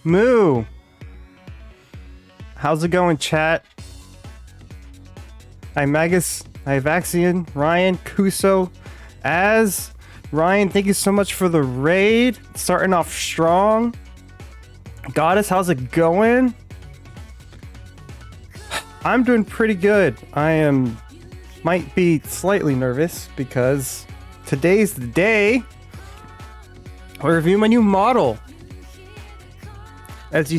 Moo! How's it going, chat? Hi, Magus. Hi, Vaxian. Ryan. Kuso. Az. Ryan, thank you so much for the raid. Starting off strong. Goddess, how's it going? I'm doing pretty good. Might be slightly nervous because today's the day I review my new model. As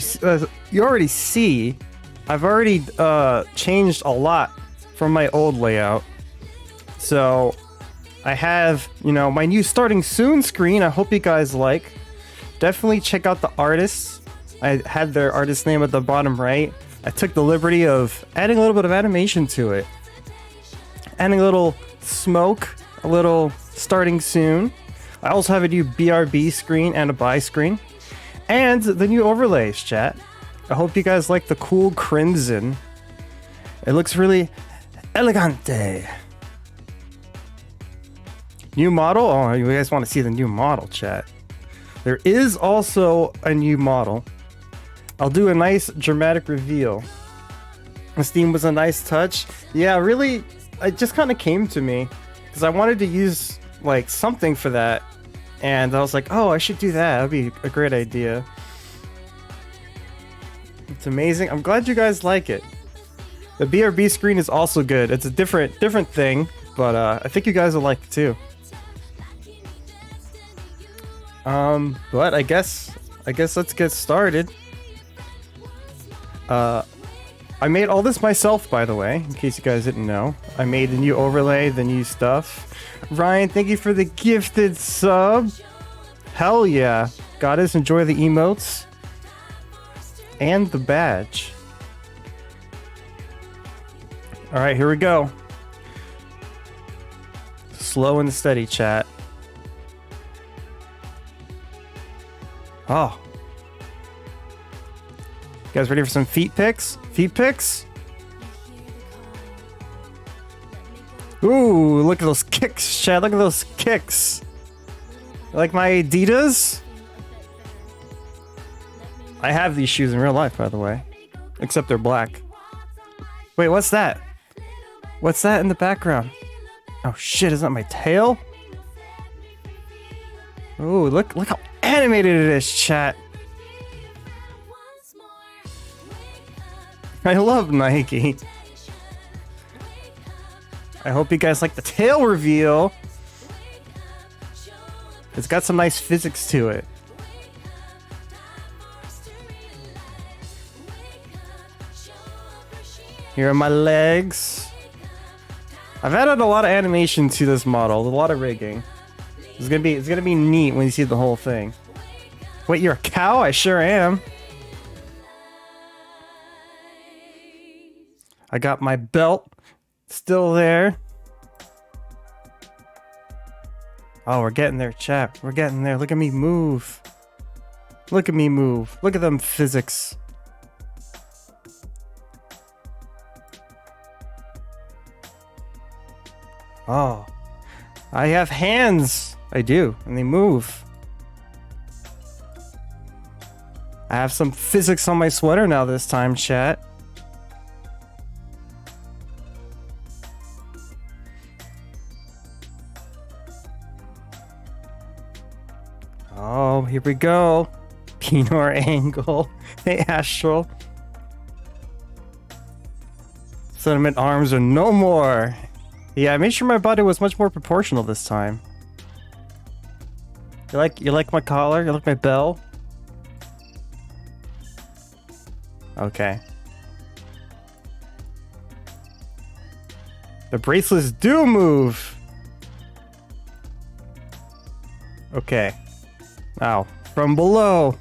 you already see, I've already changed a lot from my old layout. So I have, my new starting soon screen. I hope you guys like. Definitely check out the artists. I had their artist name at the bottom right. I took the liberty of adding a little bit of animation to it. Adding a little smoke, a little starting soon. I also have a new BRB screen and a buy screen. And the new overlays, chat. I hope you guys like the cool crimson. It looks really elegante. New model? Oh, you guys want to see the new model, chat. There is also a new model. I'll do a nice dramatic reveal. This theme was a nice touch. Yeah, really, it just kind of came to me because I wanted to use like something for that, and I was like, oh, I should do that. That'd be a great idea. It's amazing. I'm glad you guys like it. The BRB screen is also good. It's a different thing, but I think you guys will like it too. But I guess let's get started. I made all this myself, by the way, in case you guys didn't know. I made the new overlay, the new stuff. Ryan, thank you for the gifted sub. Hell yeah. Goddess, enjoy the emotes. And the badge. Alright, here we go. Slow and steady, chat. Oh. You guys ready for some feet pics? Feet pics? Ooh, look at those kicks, Chad. Look at those kicks. You like my Adidas? I have these shoes in real life, by the way. Except they're black. Wait, what's that? What's that in the background? Oh shit, is that my tail? Ooh, look how animated it is, chat. I love Nike. I hope you guys like the tail reveal. It's got some nice physics to it. Here are my legs. I've added a lot of animation to this model, a lot of rigging. It's gonna be neat when you see the whole thing. Wait, you're a cow? I sure am. I got my belt still there. Oh, we're getting there, chap. We're getting there. Look at me move. Look at me move. Look at them physics. Oh, I have hands. I do, and they move. I have some physics on my sweater now this time, chat. Oh, here we go. Pinor angle. Hey, Astral. Sentiment arms are no more. Yeah, I made sure my body was much more proportional this time. You like my collar? You like my bell? Okay. The bracelets do move. Okay. Now, from below.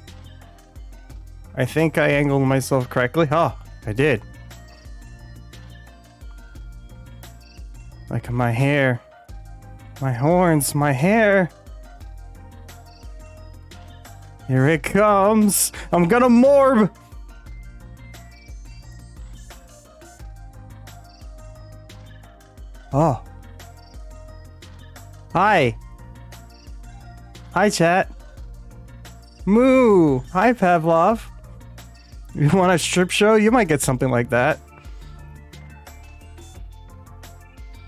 I think I angled myself correctly. Oh, I did. Like my hair. My horns, my hair. Here it comes. I'm gonna morb. Oh. Hi. Hi, chat. Moo. Hi, Pavlov. You want a strip show? You might get something like that.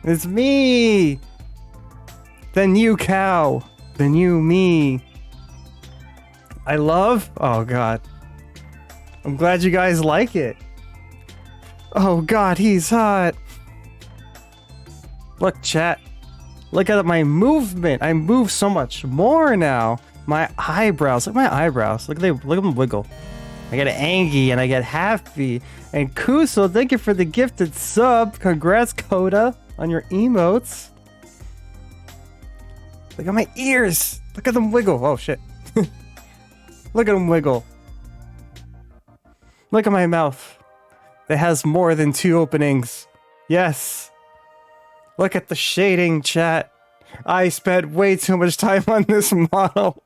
It's me! The new cow. The new me. I love... Oh, God. I'm glad you guys like it. Oh, God, he's hot. Look, chat. Look at my movement. I move so much more now. My eyebrows. Look at my eyebrows. Look at them wiggle. I get angry and I get happy. And Kuso, thank you for the gifted sub. Congrats, Coda, on your emotes. Look at my ears. Look at them wiggle. Oh, shit. Look at them wiggle. Look at my mouth. It has more than 2 openings. Yes. Look at the shading, chat. I spent way too much time on this model.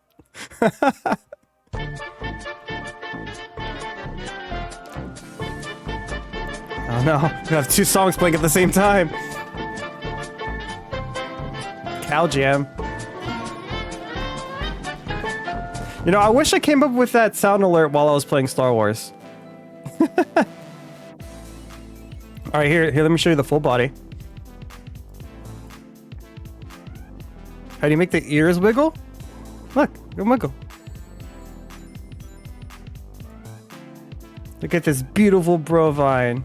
Oh no, we have 2 songs playing at the same time. Cow Jam. You know, I wish I came up with that sound alert while I was playing Star Wars. Alright, here, let me show you the full body. How do you make the ears wiggle? Look, go wiggle. Look at this beautiful brovine.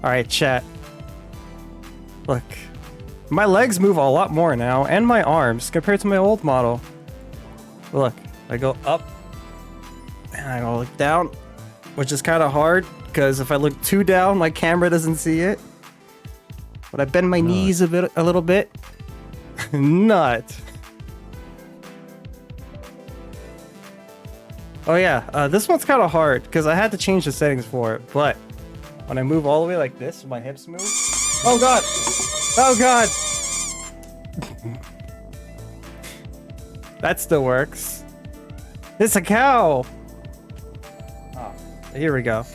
Alright, chat. Look. My legs move a lot more now, and my arms, compared to my old model. Look, I go up, and I go look down, which is kind of hard, because if I look too down, my camera doesn't see it. But I bend my knees a little bit. Nut. Oh yeah, this one's kind of hard, because I had to change the settings for it, but when I move all the way like this, my hips move. Oh god! Oh god! That still works. It's a cow! Oh, here we go.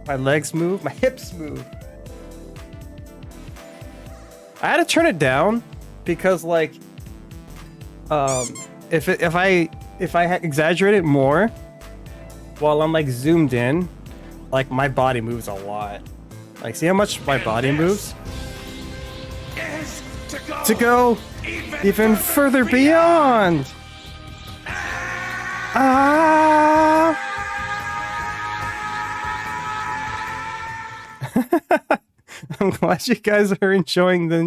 My legs move, my hips move. I had to turn it down because, like, if I exaggerate it more while I'm like zoomed in, like my body moves a lot. Like, see how much my body moves? To go even further beyond. Ah! I'm glad you guys are enjoying the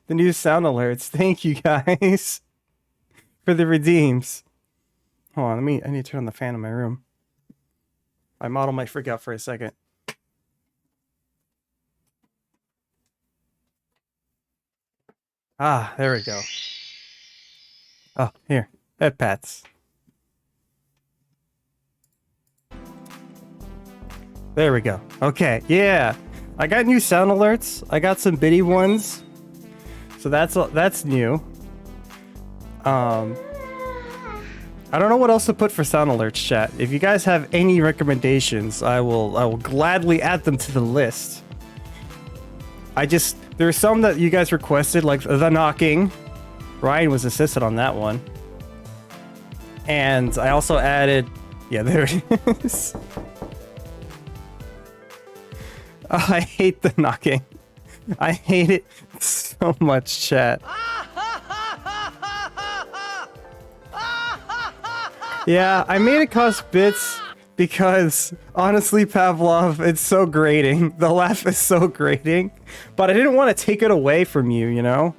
new sound alerts. Thank you guys for the redeems. Hold on, I need to turn on the fan in my room. My model might freak out for a second. Ah, there we go. Oh, here. Pet pats. There we go. Okay, yeah. I got new sound alerts. I got some bitty ones. So that's new. I don't know what else to put for sound alerts, chat. If you guys have any recommendations, I will gladly add them to the list. There's some that you guys requested, like the knocking. Ryan was assisted on that one. And I also added... Yeah, there it is. Oh, I hate the knocking. I hate it so much, chat. Yeah, I made it cost bits because, honestly, Pavlov, it's so grating. The laugh is so grating. But I didn't want to take it away from you, you know?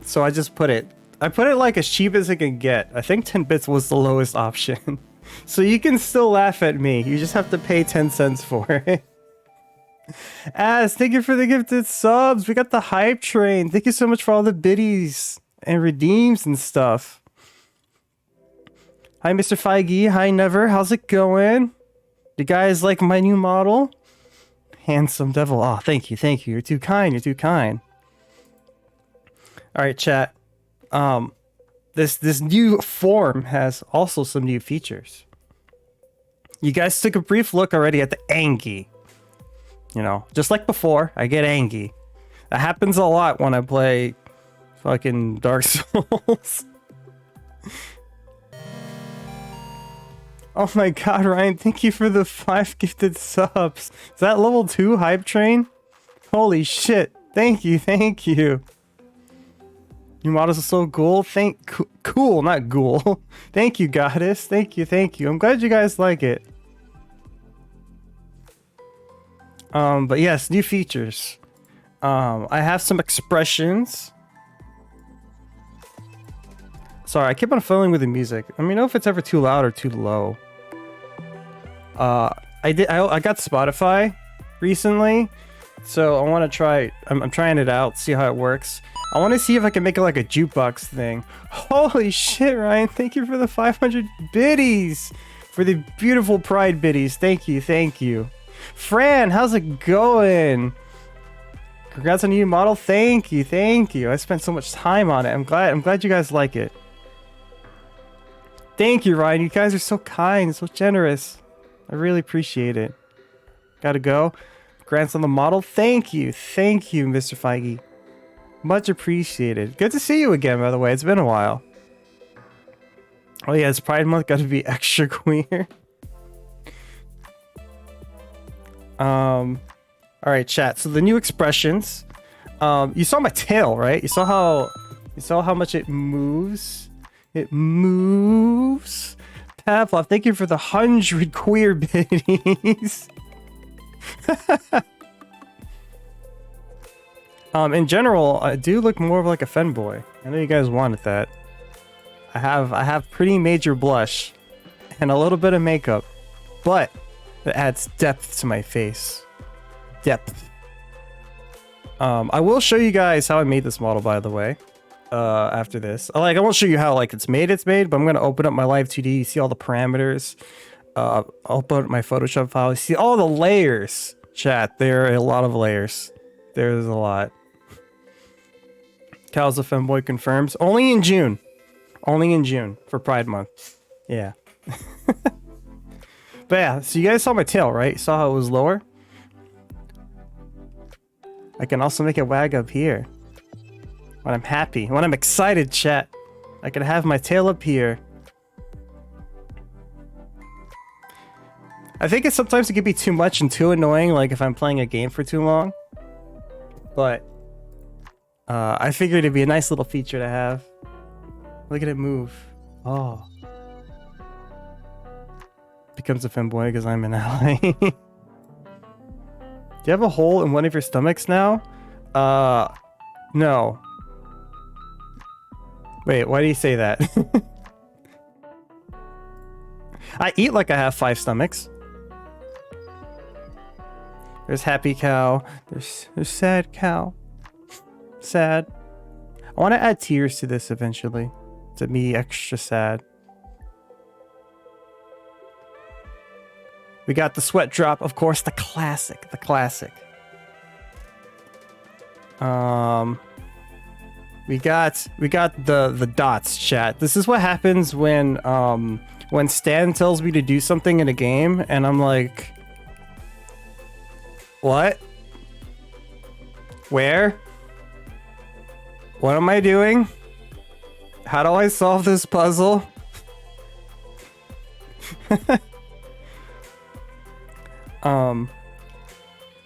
So I just put it... I put it like as cheap as it can get. I think 10 bits was the lowest option. So you can still laugh at me. You just have to pay 10 cents for it. As, thank you for the gifted subs. We got the hype train. Thank you so much for all the biddies and redeems and stuff. Hi, Mr. Feige. Hi, Never. How's it going? You guys like my new model? Handsome devil. Oh, thank you. Thank you. You're too kind. You're too kind. All right, chat. This new form has also some new features. You guys took a brief look already at the Angie. You know, just like before, I get Angie. That happens a lot when I play fucking Dark Souls. Oh my god, Ryan, thank you for the 5 gifted subs. Is that level 2 hype train? Holy shit. Thank you, thank you. New models are so cool. Cool, not ghoul. Thank you, goddess. Thank you, thank you. I'm glad you guys like it. But yes, new features. I have some expressions. Sorry, I keep on fiddling with the music. Let me know if it's ever too loud or too low. I got Spotify recently, so I want to try. I'm trying it out, see how it works. I want to see if I can make it like a jukebox thing. Holy shit, Ryan! Thank you for the 500 biddies, for the beautiful Pride biddies. Thank you, thank you. Fran, how's it going? Congrats on the new model. Thank you, thank you. I spent so much time on it. I'm glad you guys like it. Thank you, Ryan. You guys are so kind, so generous. I really appreciate it. Gotta go. Congrats on the model. Thank you, Mr. Feige. Much appreciated. Good to see you again, by the way. It's been a while. Oh yeah, it's Pride Month. Gotta be extra queer. Alright, chat. So the new expressions. You saw my tail, right? You saw how much it moves? It moves. Pavlov, thank you for the 100 queer biddies. In general, I do look more of like a femboy. I know you guys wanted that. I have pretty major blush and a little bit of makeup, but it adds depth to my face. Depth. I will show you guys how I made this model, by the way. After this, I won't show you how like it's made, but I'm gonna open up my Live 2D. You see all the parameters. I'll open up my Photoshop file. You see all the layers. Chat, there are a lot of layers. There's a lot. Cal's a femboy confirms. Only in June. Only in June for Pride Month. Yeah. But yeah, so you guys saw my tail, right? You saw how it was lower? I can also make it wag up here. When I'm happy. When I'm excited, chat. I can have my tail up here. I think sometimes it can be too much and too annoying, like if I'm playing a game for too long. But I figured it'd be a nice little feature to have. Look at it move. Oh. Becomes a femboy because I'm an ally. Do you have a hole in one of your stomachs now? No. Wait, why do you say that? I eat like I have 5 stomachs. There's happy cow. There's sad cow. Sad. I want to add tears to this eventually. To be extra sad. We got the sweat drop, of course, the classic. The classic. We got the dots, chat. This is what happens when Stan tells me to do something in a game and I'm like, what? Where? What am I doing? How do I solve this puzzle?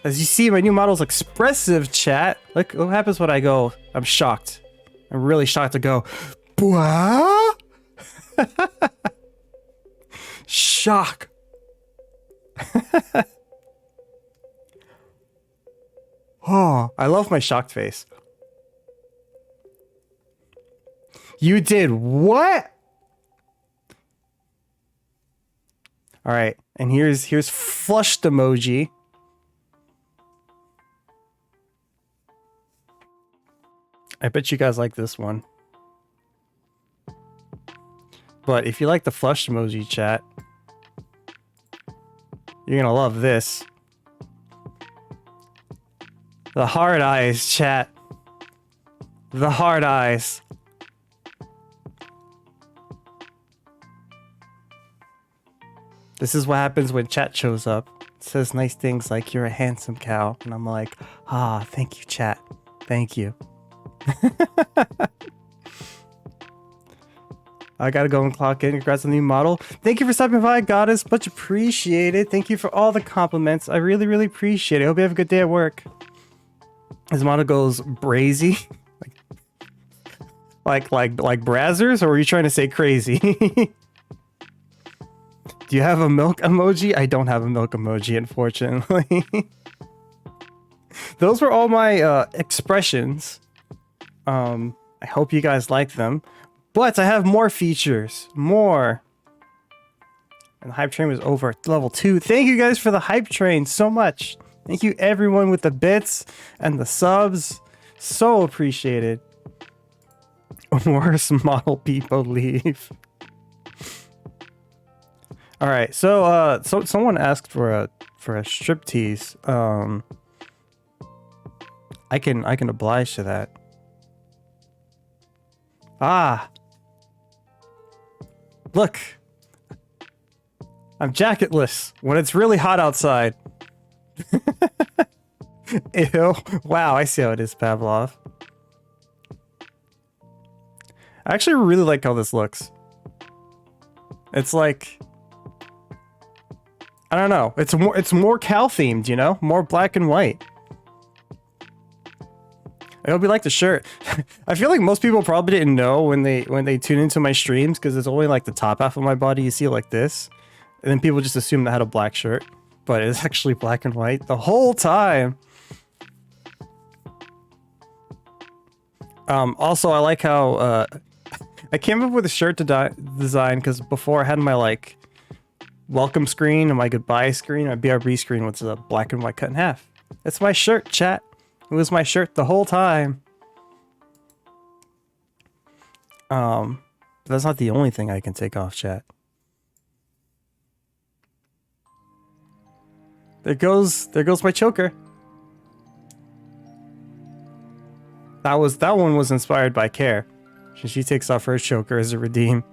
As you see, my new model's expressive, chat. Look what happens when I go. I'm shocked. I'm really shocked to go. Bwah? Shock. Oh, I love my shocked face. You did what? All right, and here's flushed emoji. I bet you guys like this one. But if you like the flushed emoji, chat, you're gonna love this. The hard eyes, chat. The hard eyes. This is what happens when chat shows up. It says nice things like, you're a handsome cow. And I'm like, ah, thank you, chat. Thank you. I gotta go and clock in. Congrats on the new model. Thank you for stopping by, Goddess. Much appreciated. Thank you for all the compliments. I really, really appreciate it. Hope you have a good day at work. His model goes brazy. like Brazzers, or were you trying to say crazy? Do you have a milk emoji? I don't have a milk emoji, unfortunately. Those were all my expressions. I hope you guys like them. But I have more features. More. And the hype train was over at level 2. Thank you guys for the hype train so much. Thank you everyone with the bits and the subs. So appreciated. Worst model people leave. Alright, so someone asked for a striptease. I can oblige to that. Ah. Look. I'm jacketless when it's really hot outside. Ew. Wow, I see how it is, Pavlov. I actually really like how this looks. It's like, I don't know. It's more cow themed, you know? More black and white. I hope you like the shirt. I feel like most people probably didn't know when they tune into my streams, because it's only like the top half of my body you see like this. And then people just assume I had a black shirt. But it's actually black and white the whole time. Also, I like how I came up with a shirt design because before I had my like welcome screen and my goodbye screen, my BRB screen was a black and white cut in half. It's my shirt, chat. It was my shirt the whole time. But that's not the only thing I can take off, chat. There goes my choker. That one was inspired by Care. She takes off her choker as a redeem.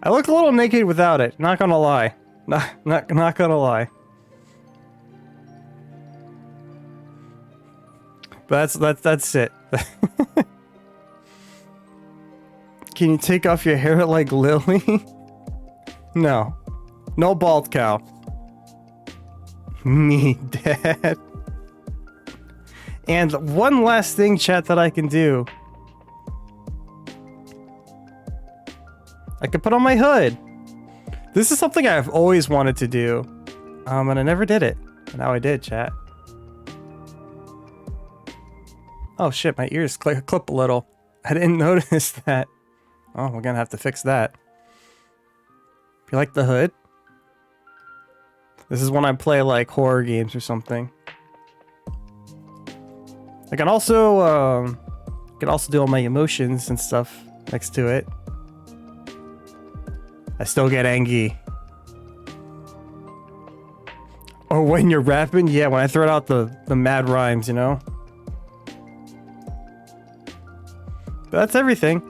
I look a little naked without it, not gonna lie. Not gonna lie. But that's it. Can you take off your hair like Lily? No. No bald cow. Me dead. And one last thing, chat, that I can do. I can put on my hood. This is something I've always wanted to do. And I never did it. And now I did, chat. Oh shit, my ears clip a little. I didn't notice that. Oh, we're gonna have to fix that. You like the hood? This is when I play like horror games or something. I can also do all my emotions and stuff next to it. I still get angry. Or when you're rapping, yeah, when I throw out the mad rhymes, you know? But that's everything.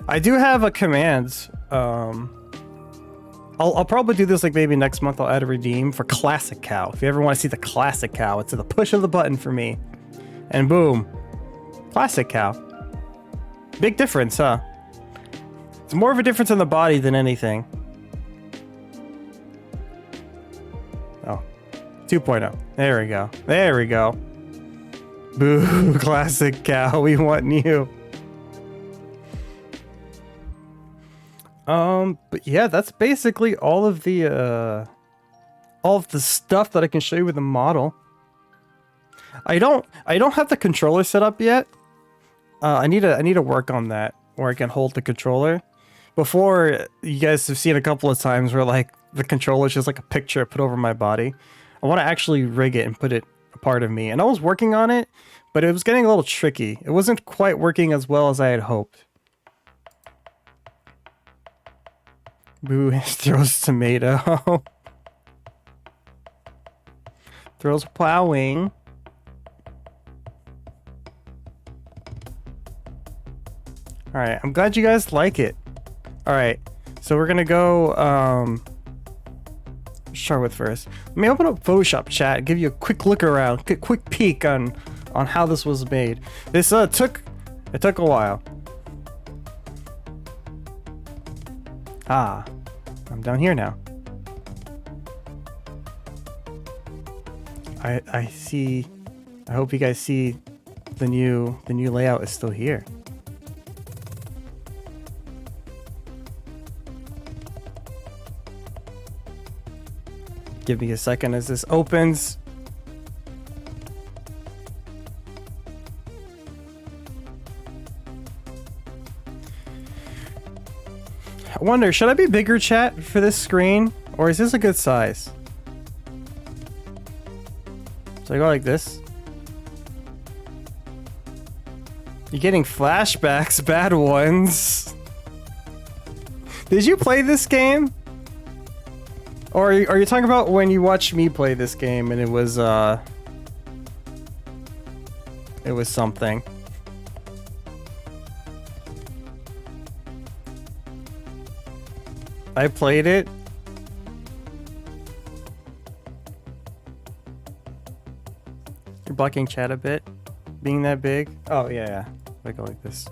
I do have a command. I'll probably do this like maybe next month. I'll add a redeem for Classic Cow. If you ever want to see the Classic Cow, it's at the push of the button for me. And boom. Classic Cow. Big difference, huh? It's more of a difference in the body than anything. Oh. 2.0. There we go. There we go. Boo, Classic Cow. We want you. But yeah, that's basically all of the stuff that I can show you with the model. I don't have the controller set up yet. I need to work on that, where I can hold the controller. Before, you guys have seen a couple of times where like the controller is just like a picture put over my body. I want to actually rig it and put it a part of me. And I was working on it, but it was getting a little tricky. It wasn't quite working as well as I had hoped. Boo throws tomato. Throws plowing. Alright, I'm glad you guys like it. Alright, so we're gonna go, let's start with first. Let me open up Photoshop, chat, give you a quick look around, quick peek on how this was made. This took a while. Ah, I'm down here now. I see. I hope you guys see the new layout is still here. Give me a second as this opens. I wonder, should I be bigger, chat, for this screen? Or is this a good size? So I go like this. You're getting flashbacks, bad ones. Did you play this game? Or are you talking about when you watched me play this game and it was something? I played it. You're blocking chat a bit, being that big. Oh yeah. I go like this.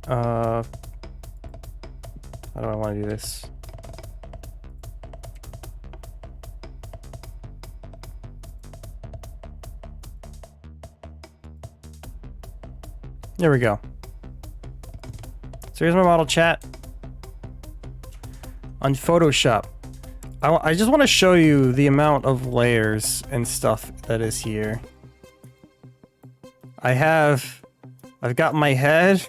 How do I want to do this? There we go. So here's my model, chat. On Photoshop. I just want to show you the amount of layers and stuff that is here. I've got my head,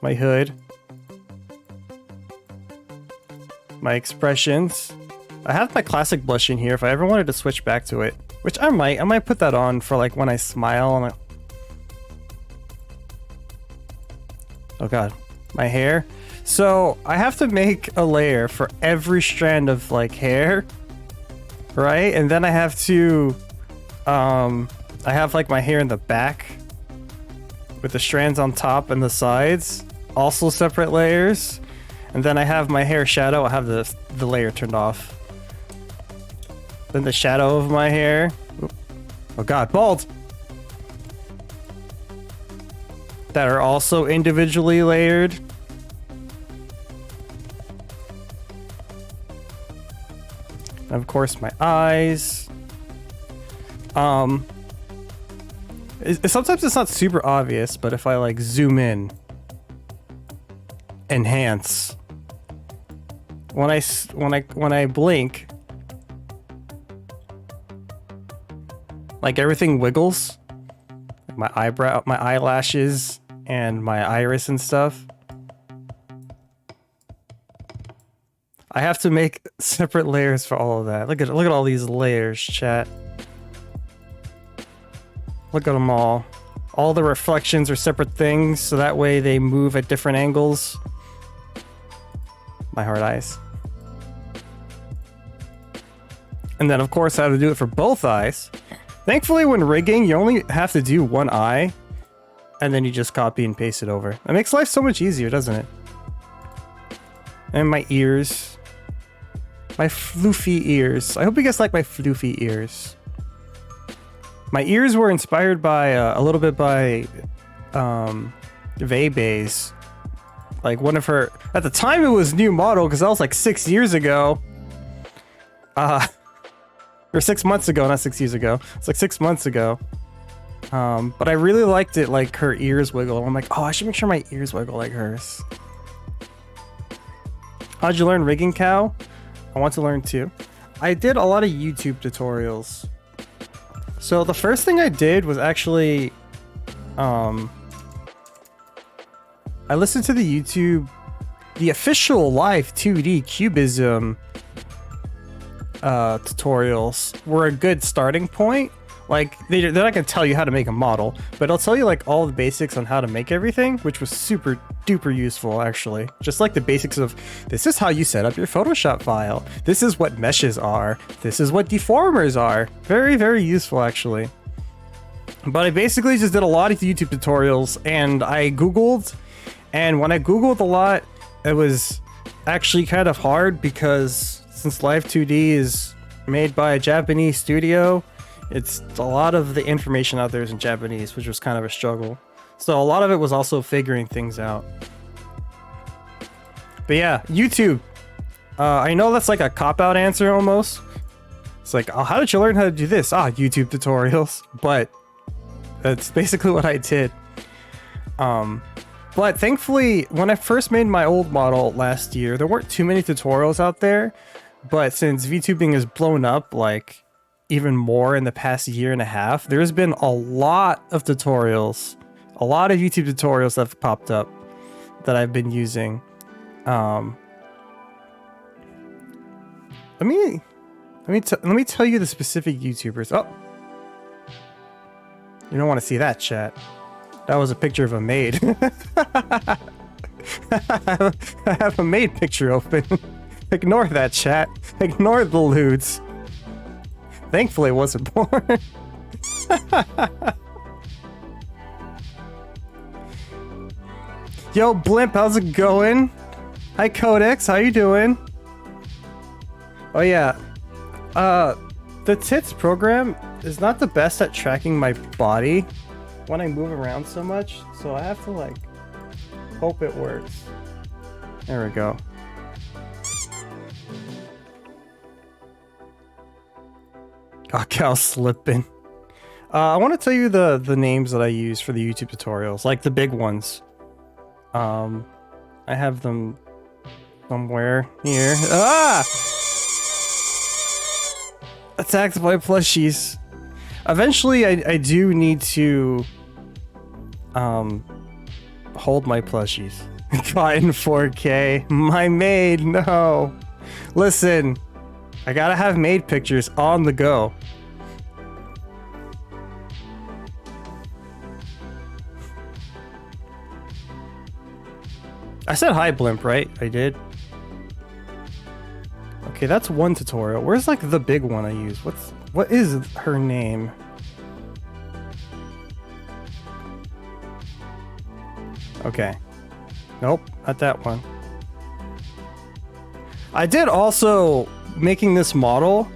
my hood, my expressions. I have my classic blush in here if I ever wanted to switch back to it, which I might put that on for like when I smile. Oh god, my hair. So I have to make a layer for every strand of like hair, right? And then I have to, I have like my hair in the back with the strands on top and the sides, also separate layers. And then I have my hair shadow. I have the layer turned off. Then the shadow of my hair. Oh god, bald. That are also individually layered. And of course, my eyes. Sometimes it's not super obvious, but if I like zoom in, enhance. When I blink, like everything wiggles. Like my eyebrow, my eyelashes, and my iris and stuff. I have to make separate layers for all of that. Look at all these layers, chat. Look at them all. All the reflections are separate things, so that way they move at different angles. My hard eyes. And then, of course, I have to do it for both eyes. Thankfully, when rigging, you only have to do one eye, and then you just copy and paste it over. It makes life so much easier, doesn't it? And my ears. My floofy ears. I hope you guys like my floofy ears. My ears were inspired by, a little bit by, Vaybay's. Like one of her, at the time it was new model, because that was like 6 years ago. Or 6 months ago, not 6 years ago. It's like 6 months ago. But I really liked it, like her ears wiggle. I'm like, oh, I should make sure my ears wiggle like hers. How'd you learn rigging, Cow? I want to learn too. I did a lot of YouTube tutorials. So the first thing I did was actually, I listened to the official live 2D Cubism tutorials were a good starting point. Like, they're not gonna tell you how to make a model, but it'll tell you like all the basics on how to make everything, which was super duper useful actually. Just like the basics of, this is how you set up your Photoshop file. This is what meshes are. This is what deformers are. Very, very useful actually. But I basically just did a lot of YouTube tutorials, and I Googled, and when I Googled a lot, it was actually kind of hard because since Live 2D is made by a Japanese studio, it's a lot of the information out there is in Japanese, which was kind of a struggle. So a lot of it was also figuring things out. But yeah, YouTube. I know that's like a cop-out answer almost. It's like, oh, how did you learn how to do this? Ah, YouTube tutorials. But that's basically what I did. But thankfully, when I first made my old model last year, there weren't too many tutorials out there. But since VTubing has blown up like even more in the past year and a half, there's been a lot of tutorials, a lot of YouTube tutorials that have popped up that I've been using. Let me tell you the specific YouTubers. Oh, you don't want to see that, chat. That was a picture of a maid. I have a maid picture open. Ignore that, chat. Ignore the lewds. Thankfully, it wasn't porn. Yo, Blimp, how's it going? Hi, Codex. How you doing? Oh yeah, the Tits program is not the best at tracking my body when I move around so much, so I have to like hope it works. There we go. Oh, Cal's slipping. I want to tell you the names that I use for the YouTube tutorials, like the big ones. I have them somewhere here. Ah! Attacked by plushies. Eventually, I do need to hold my plushies. Caught in 4K. My maid, no. Listen, I gotta have maid pictures on the go. I said hi, Blimp, right? I did. Okay, that's one tutorial. Where's like the big one I use? What is her name? Okay. Nope, not that one. I did also, making this model,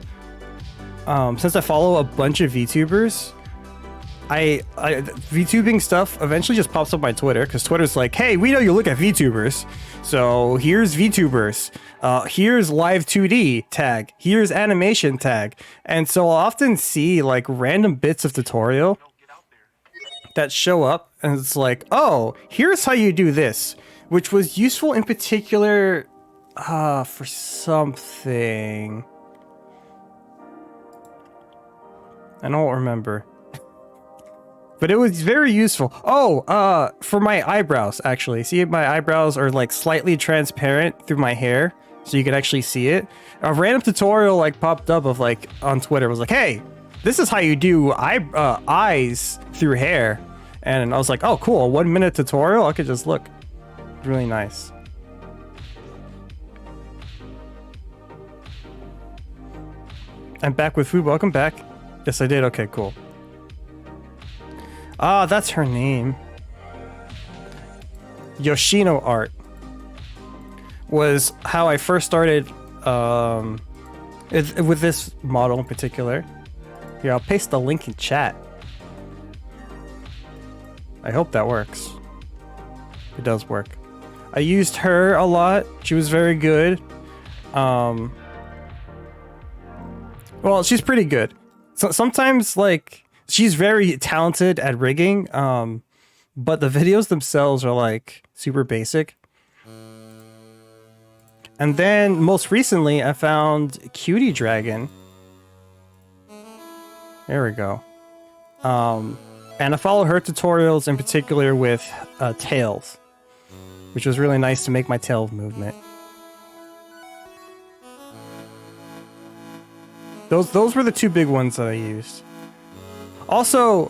since I follow a bunch of VTubers, VTubing stuff eventually just pops up on my Twitter, because Twitter's like, hey, we know you look at VTubers, so here's VTubers, here's live 2D tag, here's animation tag, and so I'll often see like random bits of tutorial that show up, and it's like, oh, here's how you do this, which was useful in particular for something. I don't remember. But it was very useful. Oh, for my eyebrows, actually. See, my eyebrows are like slightly transparent through my hair, so you can actually see it. A random tutorial like popped up of like on Twitter. It was like, hey, this is how you do eyes through hair. And I was like, oh, cool. A 1 minute tutorial. I could just look. Really nice. I'm back with food. Welcome back. Yes, I did. Okay, cool. Ah, that's her name. Yoshino art was how I first started with this model in particular. Here, I'll paste the link in chat. I hope that works. It does work. I used her a lot. She was very good. Well, she's pretty good. So sometimes, like, she's very talented at rigging, but the videos themselves are like super basic. And then most recently, I found Cutie Dragon. There we go. And I follow her tutorials in particular with tails, which was really nice to make my tail movement. Those were the two big ones that I used. Also,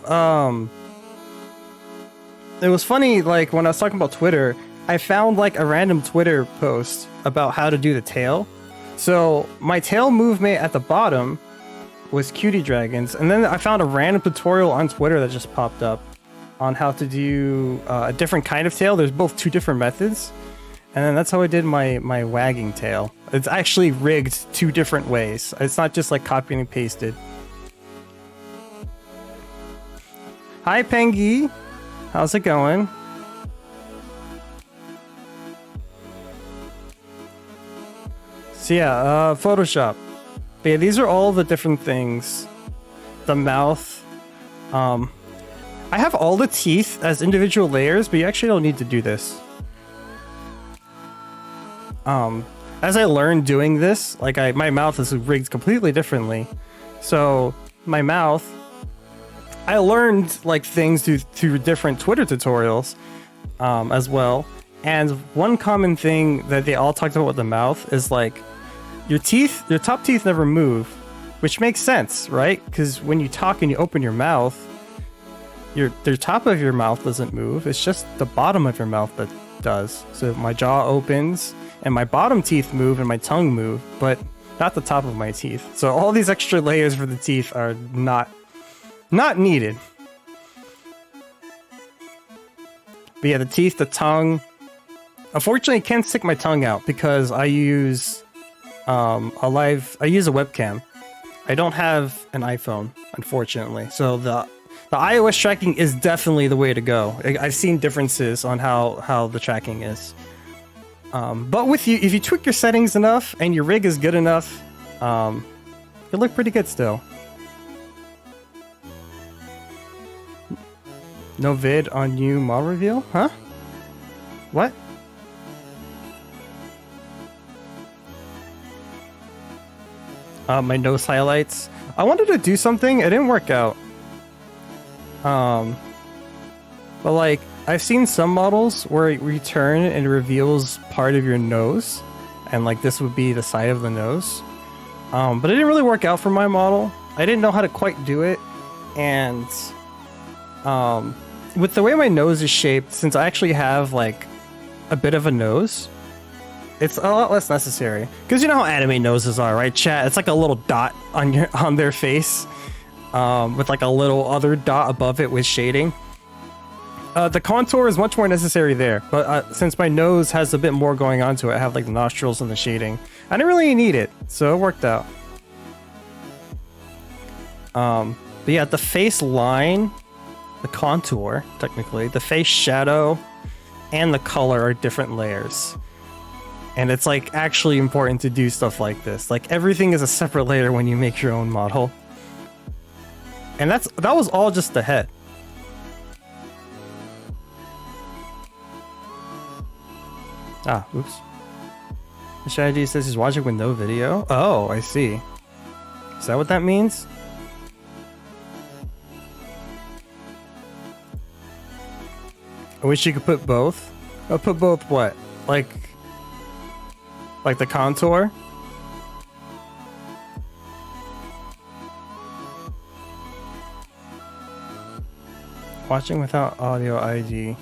it was funny, like, when I was talking about Twitter, I found, like, a random Twitter post about how to do the tail. So, my tail movement at the bottom was Cutie Dragons, and then I found a random tutorial on Twitter that just popped up on how to do a different kind of tail. There's both two different methods, And then that's how I did my wagging tail. It's actually rigged 2 different ways. It's not just like copied and pasted. Hi, Pengi. How's it going? So yeah, Photoshop. But yeah, these are all the different things. The mouth. I have all the teeth as individual layers, but you actually don't need to do this. As I learned doing this, like my mouth is rigged completely differently. So my mouth, I learned like things through different Twitter tutorials, as well. And one common thing that they all talked about with the mouth is like your top teeth never move, which makes sense, right? Because when you talk and you open your mouth, the top of your mouth doesn't move. It's just the bottom of your mouth that does. So my jaw opens and my bottom teeth move and my tongue move, but not the top of my teeth. So all these extra layers for the teeth are not needed. But yeah, the teeth, the tongue. Unfortunately, I can't stick my tongue out because I use a webcam. I don't have an iPhone, unfortunately. So the iOS tracking is definitely the way to go. I've seen differences on how the tracking is. But if you tweak your settings enough and your rig is good enough, it'll look pretty good still. No vid on new model reveal? Huh? What? My nose highlights. I wanted to do something, it didn't work out. But like, I've seen some models where you turn and it reveals part of your nose, and like this would be the side of the nose. But it didn't really work out for my model. I didn't know how to quite do it, and with the way my nose is shaped, since I actually have like a bit of a nose, it's a lot less necessary. Because you know how anime noses are, right, chat? It's like a little dot on their face, with like a little other dot above it with shading. The contour is much more necessary there, but since my nose has a bit more going on to it, I have like the nostrils and the shading. I didn't really need it, so it worked out. But yeah, the face line, the contour, technically, the face shadow, and the color are different layers. And it's like actually important to do stuff like this. Like everything is a separate layer when you make your own model. And that was all just the head. Ah, oops. The strategy says he's watching with no video. Oh, I see. Is that what that means? I wish you could put both. I'll put both what? Like the contour? Watching without audio ID.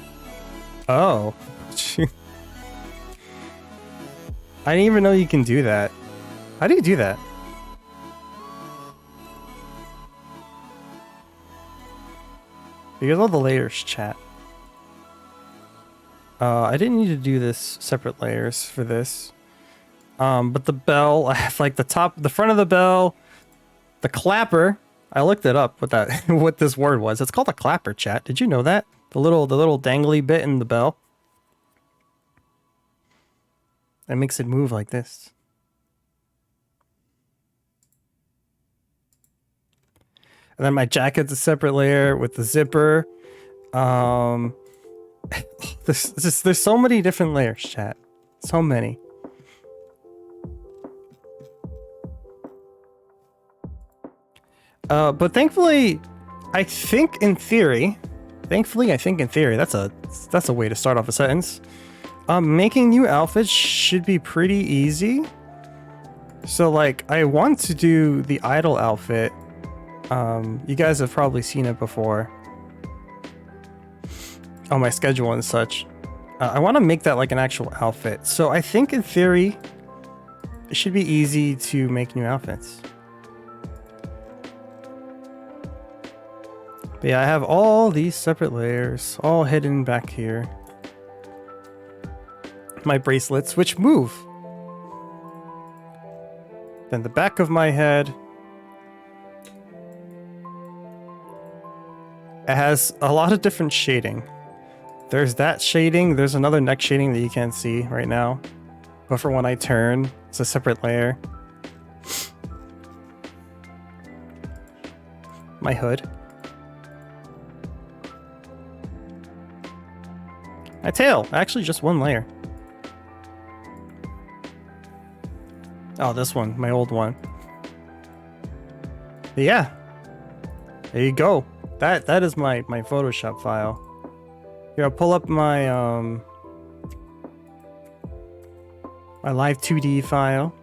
Oh. I didn't even know you can do that. How do you do that? Because all the layers, chat. I didn't need to do this separate layers for this. But the bell, I have like the front of the bell, the clapper. I looked it up what this word was. It's called a clapper, chat. Did you know that? The little dangly bit in the bell. That makes it move like this. And then my jacket's a separate layer with the zipper. There's so many different layers, chat. So many. But thankfully, I think in theory, that's a way to start off a sentence. Making new outfits should be pretty easy. So like, I want to do the idol outfit. You guys have probably seen it before on my schedule and such. I want to make that like an actual outfit. So I think in theory, it should be easy to make new outfits. But yeah, I have all these separate layers all hidden back here. with my bracelets, which move. Then the back of my head. It has a lot of different shading. There's that shading. There's another neck shading that you can't see right now. But for when I turn, it's a separate layer. My hood. My tail. Actually, just one layer. Oh, this one. My old one. But yeah. There you go. That is my Photoshop file. Here, I'll pull up my my live 2D file.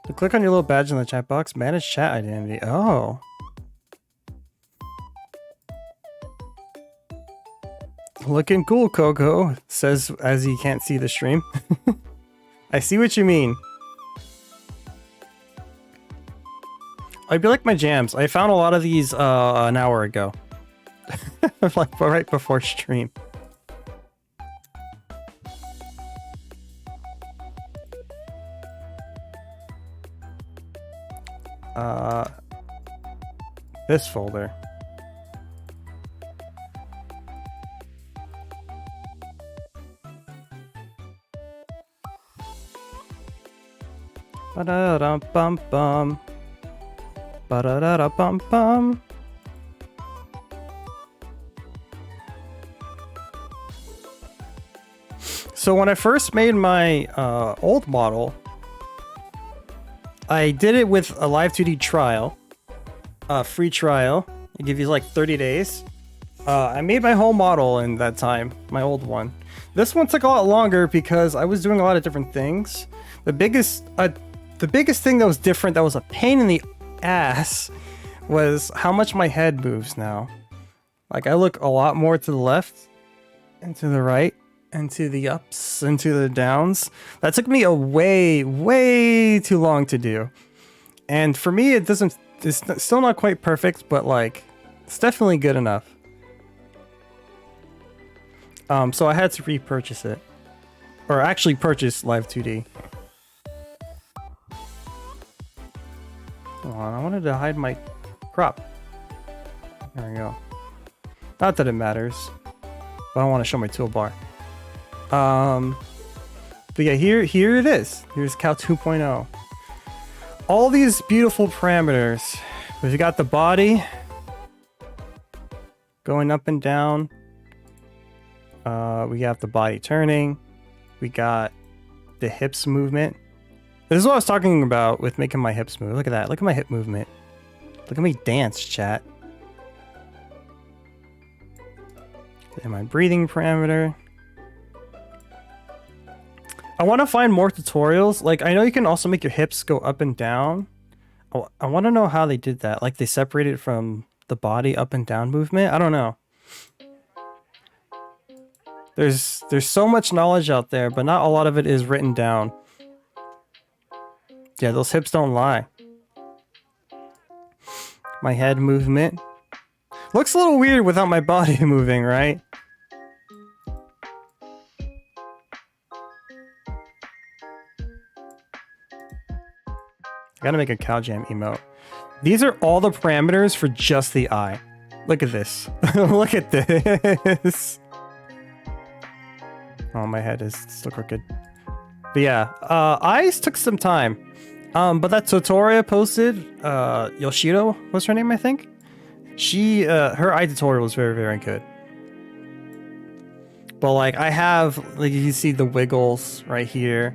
So click on your little badge in the chat box. Manage chat identity. Oh. Looking cool, Coco, says as he can't see the stream. I see what you mean. I'd be like my jams. I found a lot of these an hour ago. Like right before stream. This folder. Ba-da-da-bum-bum. Ba-da-da-da-bum-bum. So when I first made my old model, I did it with a live 2D trial, free trial. It gives you like 30 days. I made my whole model in that time, my old one. This one took a lot longer because I was doing a lot of different things. The biggest thing that was different, that was a pain in the ass, was how much my head moves now. Like, I look a lot more to the left and to the right and to the ups and to the downs. That took me a way too long to do. And for me, it's still not quite perfect, but like, it's definitely good enough. So I had to repurchase it. Or actually purchase Live 2D. Hold on, I wanted to hide my crop. There we go. Not that it matters, but I want to show my toolbar. But yeah, here it is. Here's Cow 2.0. All these beautiful parameters. We've got the body going up and down. We have the body turning. We got the hips movement. This is what I was talking about with making my hips move. Look at that. Look at my hip movement. Look at me dance, chat. And my breathing parameter. I want to find more tutorials. Like, I know you can also make your hips go up and down. I want to know how they did that. Like, they separated from the body up and down movement. I don't know. There's so much knowledge out there, but not a lot of it is written down. Yeah, those hips don't lie. My head movement. Looks a little weird without my body moving, right? I gotta make a cow jam emote. These are all the parameters for just the eye. Look at this. Look at this. Oh, my head is still crooked. But yeah, eyes took some time. But that tutorial I posted, Yoshiro was her name, I think. She, her eye tutorial was very good. But like, I have, like, you see the wiggles right here.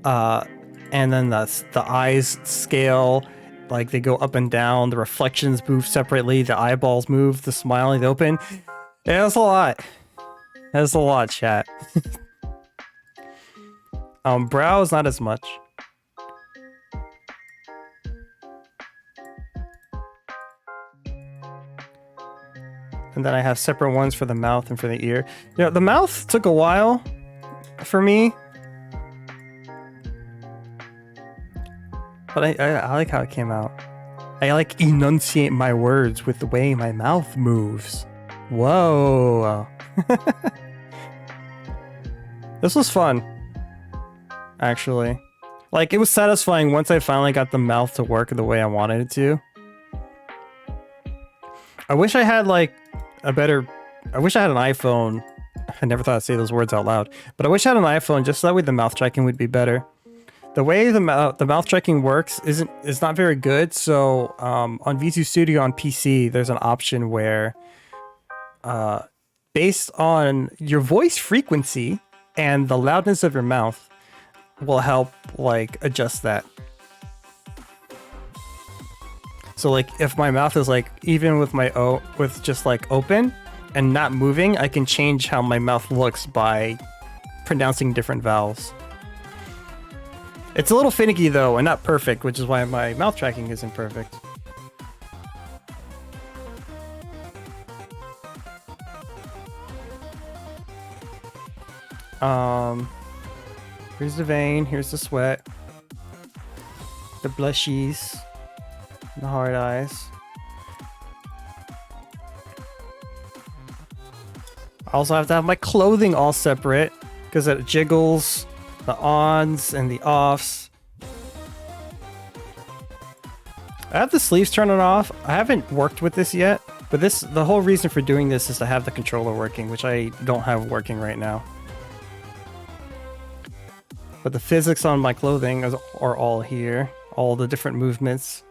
And then the eyes scale, like they go up and down. The reflections move separately. The eyeballs move. The smiling, the open. Yeah, that's a lot. That's a lot, chat. Brows, not as much. And then I have separate ones for the mouth and for the ear. You know, the mouth took a while for me. But I like how it came out. I like enunciate my words with the way my mouth moves. Whoa. This was fun, actually. Like, it was satisfying once I finally got the mouth to work the way I wanted it to. I wish I had, like, I wish I had an iPhone. I never thought I'd say those words out loud. But I wish I had an iPhone just so that way the mouth tracking would be better. The way the mouth tracking works is not very good. So on V2 Studio on PC, there's an option where based on your voice frequency and the loudness of your mouth will help like adjust that. So like if my mouth is like even with my with just like open and not moving, I can change how my mouth looks by pronouncing different vowels. It's a little finicky though and not perfect, which is why my mouth tracking isn't perfect. Here's the vein, here's the sweat, the blushies, the hard eyes. I also have to have my clothing all separate because it jiggles the ons and the offs. I have the sleeves turned off. I haven't worked with this yet, but the whole reason for doing this is to have the controller working, which I don't have working right now. But the physics on my clothing are all here, all the different movements.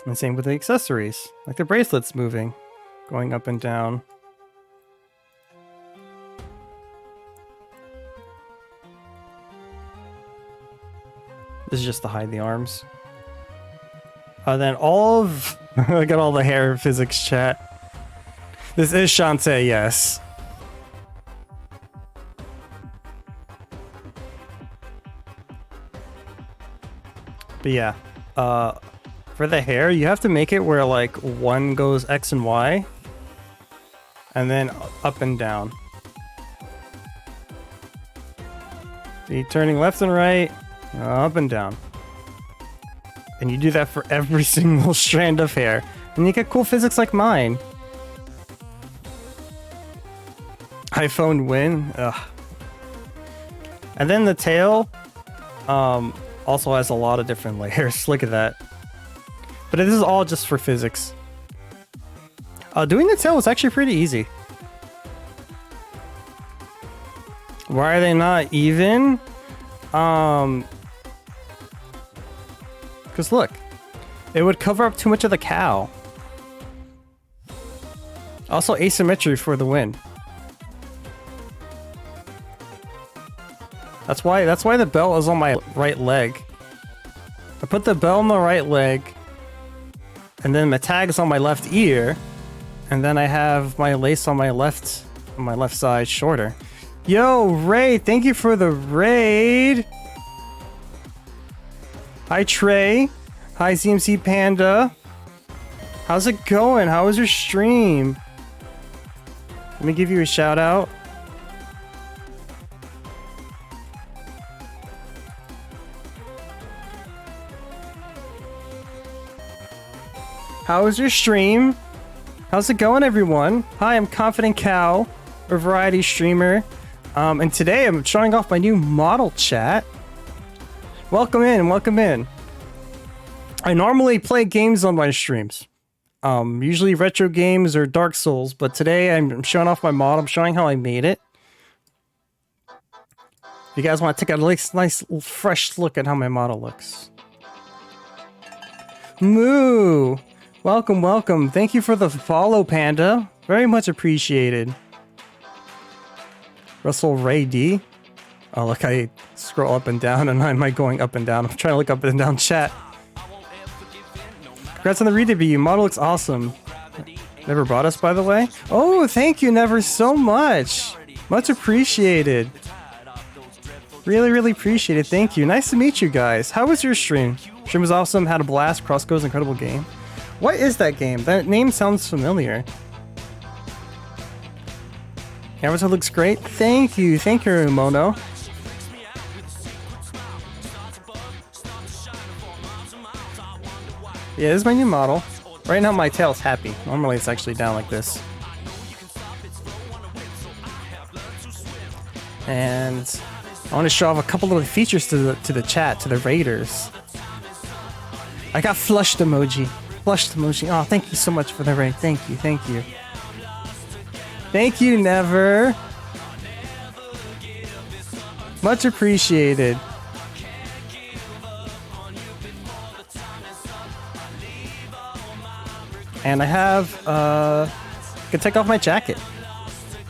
And same with the accessories, like the bracelets moving, going up and down. This is just to hide the arms. Then all of... I got all the hair physics chat. This is Shantae, yes. But yeah, for the hair, you have to make it where like one goes X and Y, and then up and down. See, turning left and right, up and down. And you do that for every single strand of hair, and you get cool physics like mine. iPhone win. Ugh. And then the tail, also has a lot of different layers. Look at that. But this is all just for physics. Doing the tail was actually pretty easy. Why are they not even? Because look, it would cover up too much of the cow. Also asymmetry for the win. That's why the belt is on my right leg. I put the belt on the right leg, and then my tag is on my left ear, and then I have my lace on my left side shorter. Yo, Ray, thank you for the raid. Hi, Trey. Hi, CMC Panda. How's it going? How was your stream? Let me give you a shout out. How was your stream? How's it going, everyone? Hi, I'm Confident Cow, a variety streamer. And today I'm showing off my new model chat. Welcome in, welcome in. I normally play games on my streams. Usually retro games or Dark Souls, but today I'm showing off my model. I'm showing how I made it. If you guys want to take a nice fresh look at how my model looks. Moo! Welcome, welcome. Thank you for the follow, Panda. Very much appreciated. Russell Ray D. Oh, look, I scroll up and down, and I'm like going up and down. I'm trying to look up and down chat. Congrats on the re-debut. Model looks awesome. Never brought us, by the way. Oh, thank you, Never, so much. Much appreciated. Really, really appreciate it. Thank you. Nice to meet you guys. How was your stream? Stream was awesome. Had a blast. Crossgo's incredible game. What is that game? That name sounds familiar. Avatar looks great. Thank you, Umono. Yeah, this is my new model. Right now my tail's happy. Normally it's actually down like this. And I want to show off a couple little features to the chat, to the raiders. I got flushed emoji. Flushed emoji. Oh, thank you so much for the raid. Thank you, thank you. Thank you, Never. Much appreciated. And I have, can take off my jacket.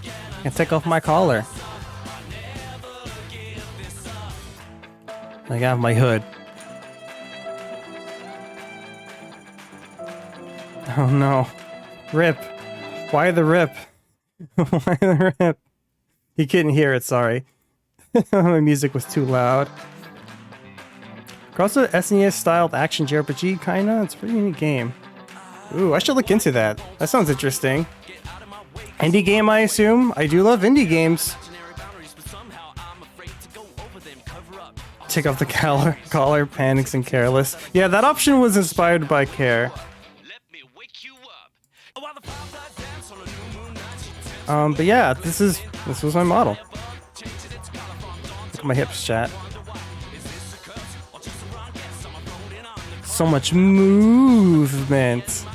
I can take off my collar. I got my hood. Oh no. Rip. Why the rip? Why the rip? You couldn't hear it, sorry. My music was too loud. Also, SNES styled action JRPG, kinda. It's a pretty neat game. Ooh, I should look into that. That sounds interesting. Indie game, I assume? I do love indie games. Take off the collar, panics, and careless. Yeah, that option was inspired by Care. But yeah, this was my model. Look at my hips, chat. So much movement.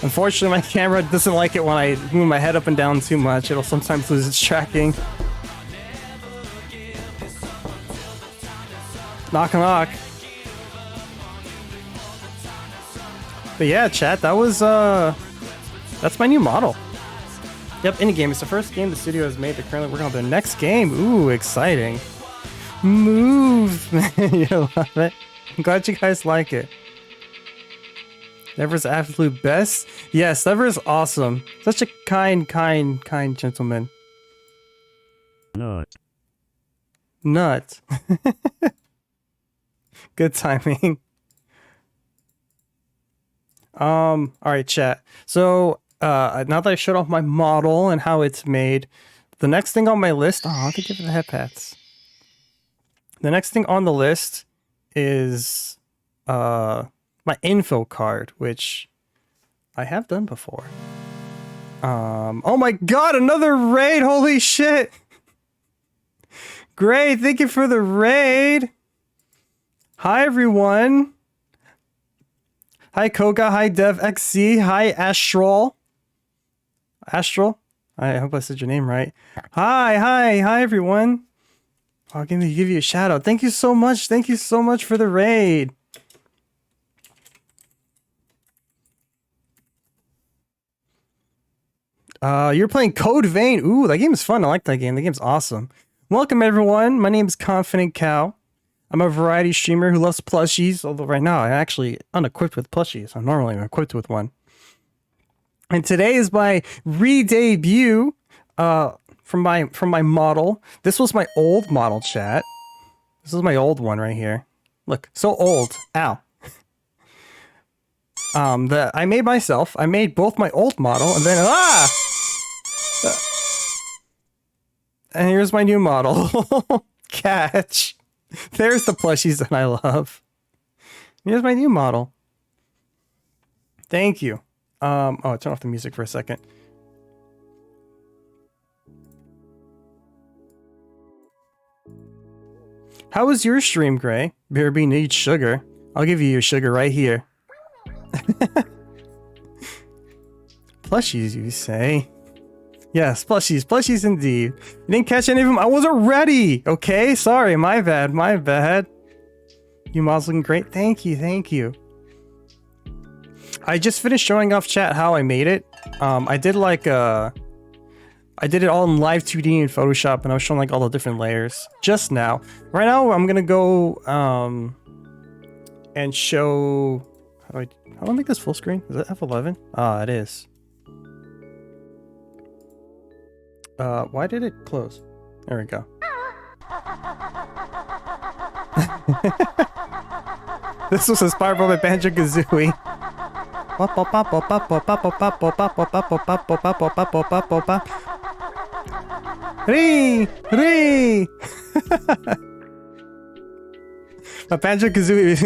Unfortunately, my camera doesn't like it when I move my head up and down too much. It'll sometimes lose its tracking. Knock knock. But yeah, chat, that was that's my new model. Yep, indie game. It's the first game the studio has made. They're currently working on their next game. Ooh, exciting. Movement. You love it. I'm glad you guys like it. Never's absolute best. Yes, Never's awesome. Such a kind gentleman. Nut. Nut. Good timing. Alright, chat. So, now that I showed off my model and how it's made, the next thing on my list... Oh, I have to give it the head pats. The next thing on the list is, my info card, which I have done before. Oh my god, another raid! Holy shit! Great, thank you for the raid! Hi everyone! Hi Coco, hi DevXC, hi Astral. Astral? I hope I said your name right. Hi everyone! I'll give you a shout out. Thank you so much for the raid! You're playing Code Vein. Ooh, that game is fun. I like that game. The game's awesome. Welcome, everyone. My name is Confident Cow. I'm a variety streamer who loves plushies, although right now I'm actually unequipped with plushies. I'm normally equipped with one. And today is my re-debut from my model. This was my old model, chat. This is my old one right here. Look, so old. Ow. That I made myself. I made both my old model and then and here's my new model. Catch. There's the plushies that I love. Here's my new model. Thank you. Oh, turn off the music for a second. How was your stream, Gray? BRB needs sugar. I'll give you your sugar right here. Plushies, you say? Yes, plushies. Plushies indeed. You didn't catch any of them? I wasn't ready! Okay, sorry, my bad, my bad. You model's looking great. Thank you. I just finished showing off chat how I made it. I did like I did it all in live 2D in Photoshop and I was showing like all the different layers just now. Right now I'm gonna go and show how do I make this full screen? Is it F11? Ah, it is. Why did it close? There we go. This was inspired by my Banjo-Kazooie. Ree! My Banjo-Kazooie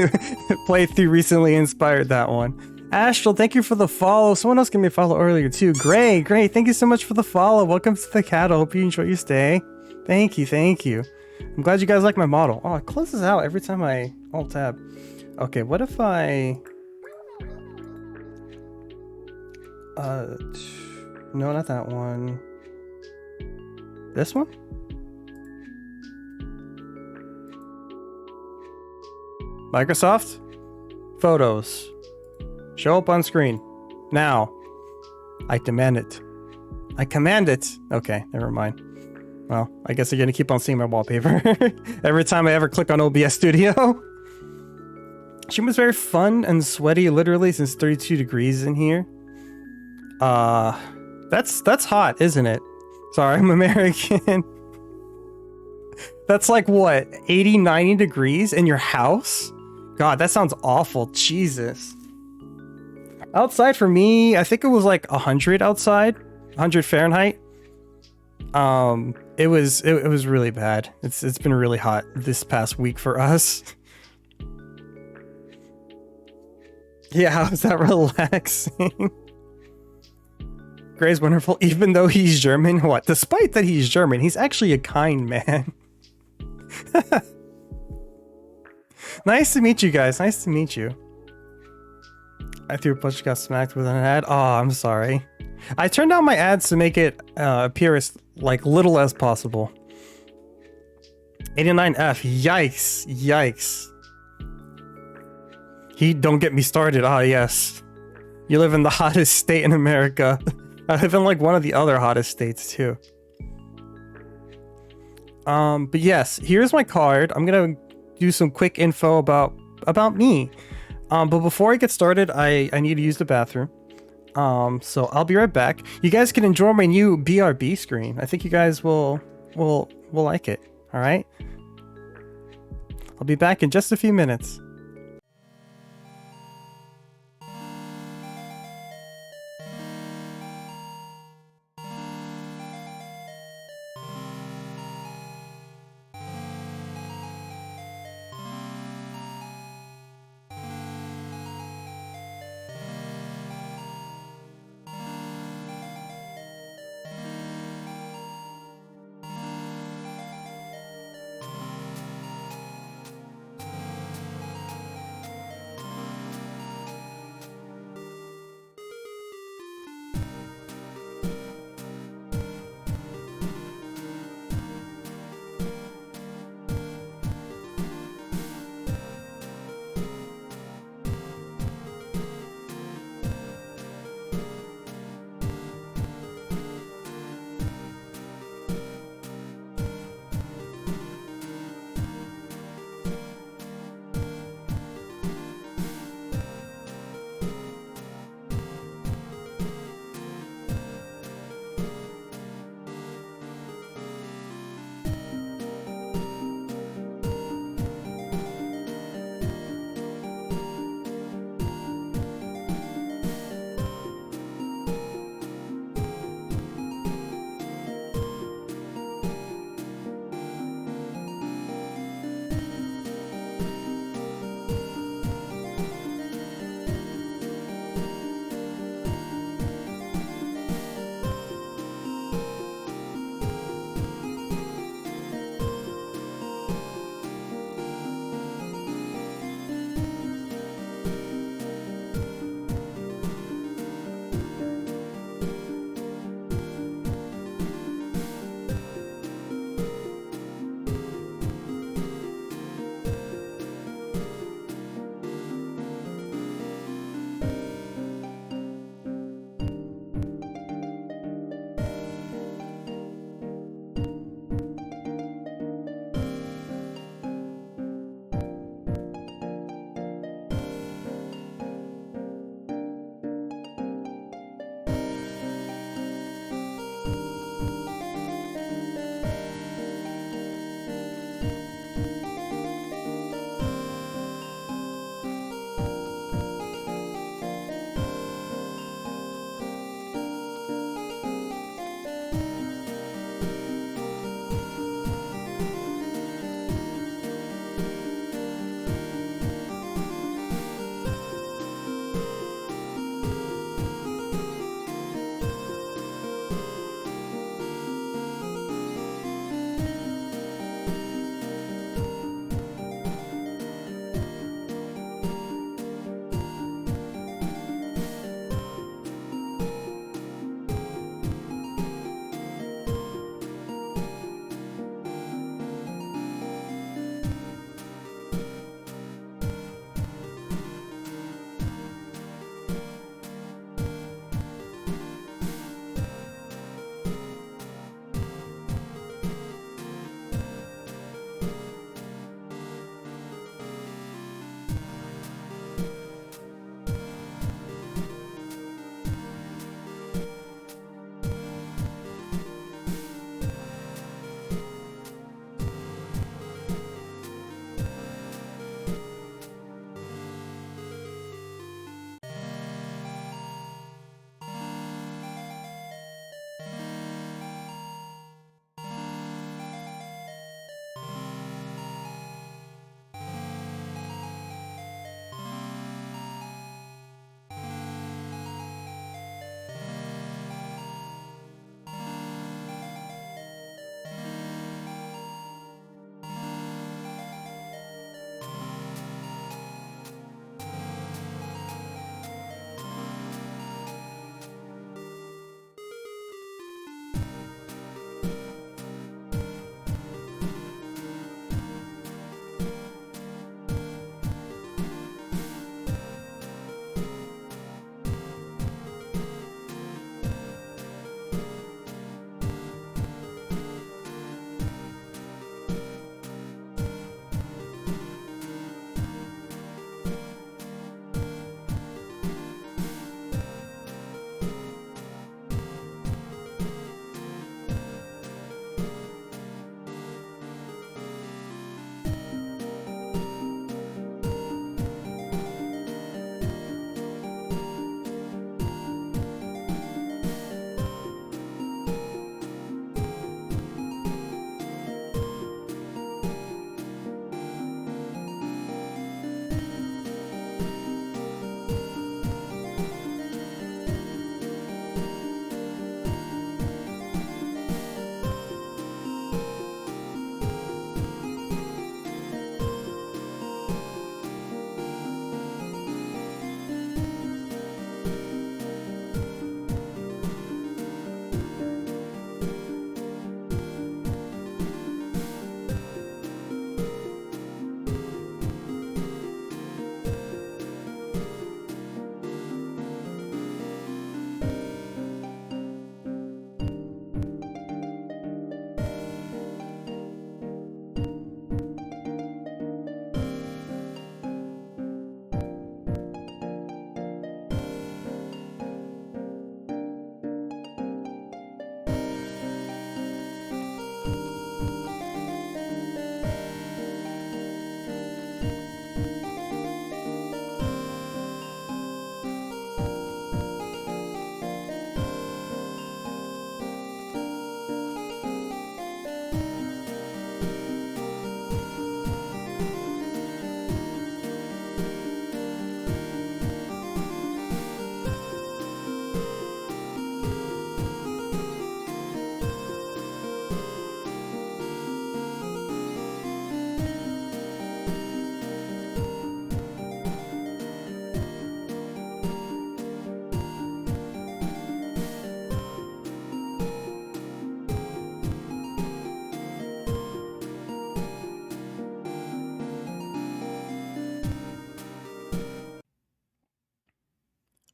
playthrough recently inspired that one. Astral, thank you for the follow. Someone else gave me a follow earlier too. Great, thank you so much for the follow. Welcome to the cat. I hope you enjoy your stay. Thank you. I'm glad you guys like my model. Oh, it closes out every time I alt tab. Okay, what if I... no, not that one. This one? Microsoft? Photos. Show up on screen. Now. I demand it. I command it. Okay, never mind. Well, I guess you're gonna keep on seeing my wallpaper every time I ever click on OBS Studio. She was very fun and sweaty, literally, since 32 degrees in here. That's hot, isn't it? Sorry, I'm American. That's like what, 80, 90 degrees in your house? God, that sounds awful. Jesus. Outside for me, I think it was like 100 outside, 100 Fahrenheit. It was really bad. It's been really hot this past week for us. Yeah, how's that relaxing? Gray's wonderful, even though he's German. What? Despite that he's German, he's actually a kind man. Nice to meet you guys. Nice to meet you. I threw a punch, got smacked with an ad. Oh, I'm sorry. I turned down my ads to make it appear as like little as possible. 89F. Yikes. Don't get me started. Ah, yes. You live in the hottest state in America. I live in like one of the other hottest states too. But yes, here's my card. I'm gonna do some quick info about me. But before I get started, I need to use the bathroom. So I'll be right back. You guys can enjoy my new BRB screen. I think you guys will like it. All right. I'll be back in just a few minutes.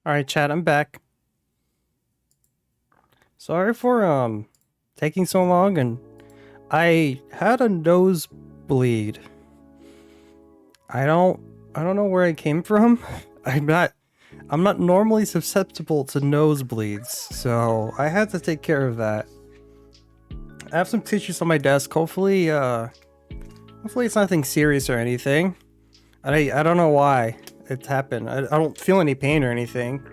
All right, chat, I'm back. Sorry for taking so long, and I had a nosebleed. I don't know where it came from. I'm not normally susceptible to nosebleeds, so I had to take care of that. I have some tissues on my desk. Hopefully it's nothing serious or anything. I don't know why it happened. I don't feel any pain or anything.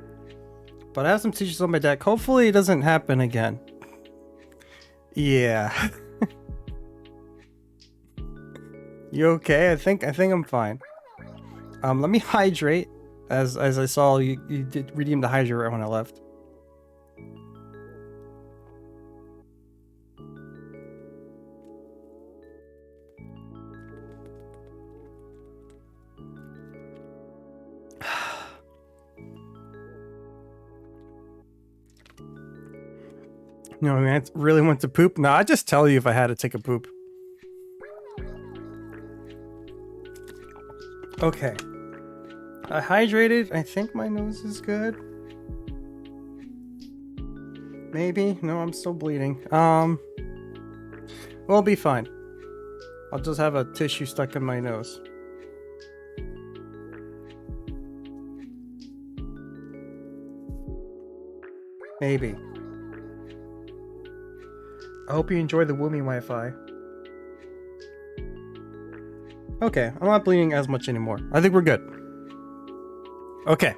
But I have some tissues on my deck. Hopefully it doesn't happen again. Yeah. You okay? I think I'm fine. Let me hydrate. As I saw you did redeem the hydrate right when I left. No, man, I really went to poop? No, I'd just tell you if I had to take a poop. Okay. I hydrated. I think my nose is good. Maybe. No, I'm still bleeding. We'll be fine. I'll just have a tissue stuck in my nose. Maybe. I hope you enjoy the Woomy Wi-Fi. Okay, I'm not bleeding as much anymore. I think we're good. Okay.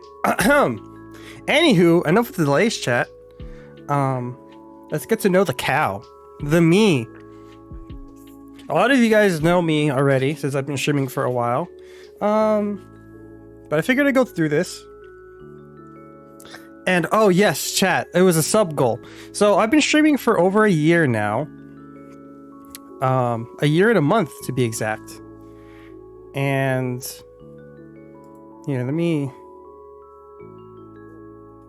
Anywho, enough with the delays, chat. Let's get to know the cow. The me. A lot of you guys know me already, since I've been streaming for a while. But I figured I'd go through this. And oh yes, chat, it was a sub goal. So I've been streaming for over a year now. A year and a month to be exact. And yeah, let me